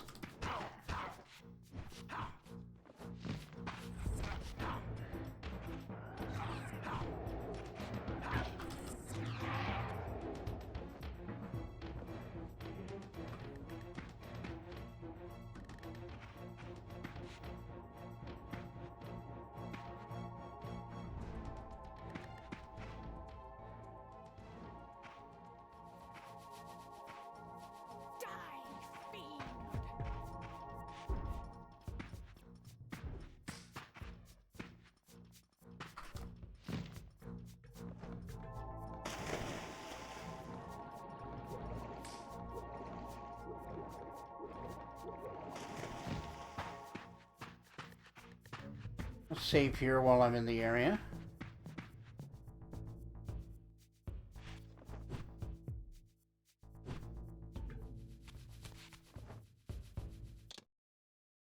Let's save here while I'm in the area.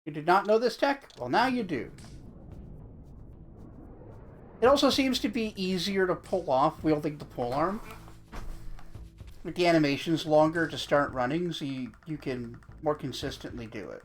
You did not know this tech? Well, now you do. It also seems to be easier to pull off wielding the polearm. With the animations longer to start running, so you can more consistently do it.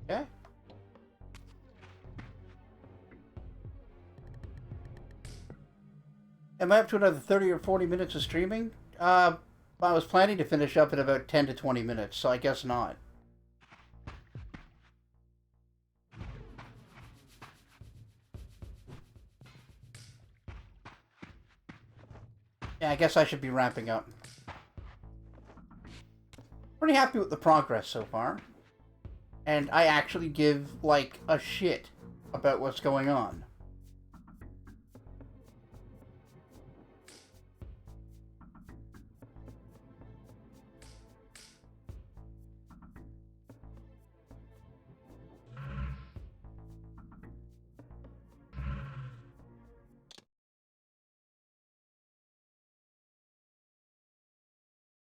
Okay. Am I up to another 30 or 40 minutes of streaming? I was planning to finish up in about 10 to 20 minutes, so I guess not. Yeah, I guess I should be wrapping up. Pretty happy with the progress so far. And I actually give, like, a shit about what's going on.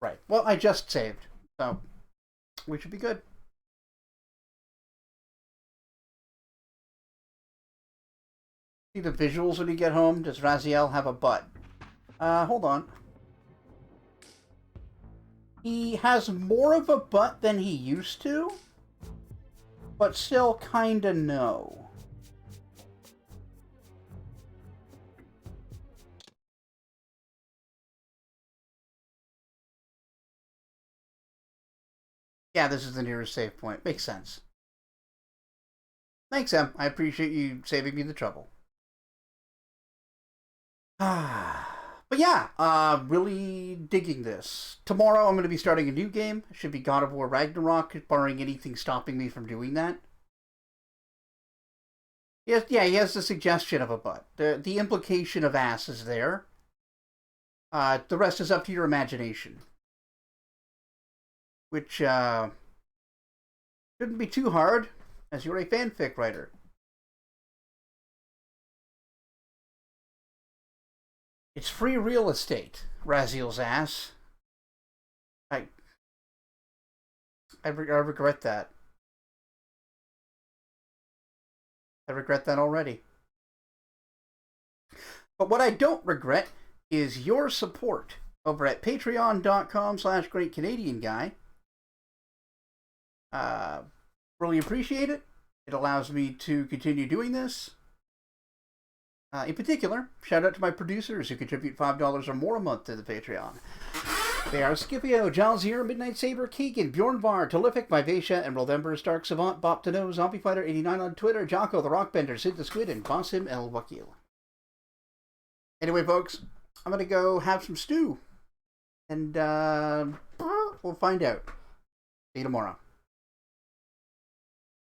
Right. Well, I just saved, so we should be good. See the visuals when you get home? Does Raziel have a butt? Hold on. He has more of a butt than he used to, but still kinda no. Yeah, this is the nearest save point. Makes sense. Thanks, Em. I appreciate you saving me the trouble. But yeah, really digging this. Tomorrow I'm going to be starting a new game. It should be God of War Ragnarok, barring anything stopping me from doing that. Yes, yeah, he has the suggestion of a butt. The implication of ass is there. The rest is up to your imagination. Which, shouldn't be too hard, as you're a fanfic writer. It's free real estate, Raziel's ass. I regret that. I regret that already. But what I don't regret is your support over at patreon.com/greatcanadianguy. Really appreciate it. It allows me to continue doing this. In particular, shout out to my producers who contribute $5 or more a month to the Patreon. They are Scipio, Jalzir, Midnight Saber, Keegan, Bjornvar, Telific, Vivacia, Emerald Ember, Stark Savant, Bop to Know, Zombie Fighter 89 on Twitter, Jocko, the Rockbender, Sid the Squid, and Basim El Wakil. Anyway, folks, I'm gonna go have some stew. And we'll find out. See you tomorrow.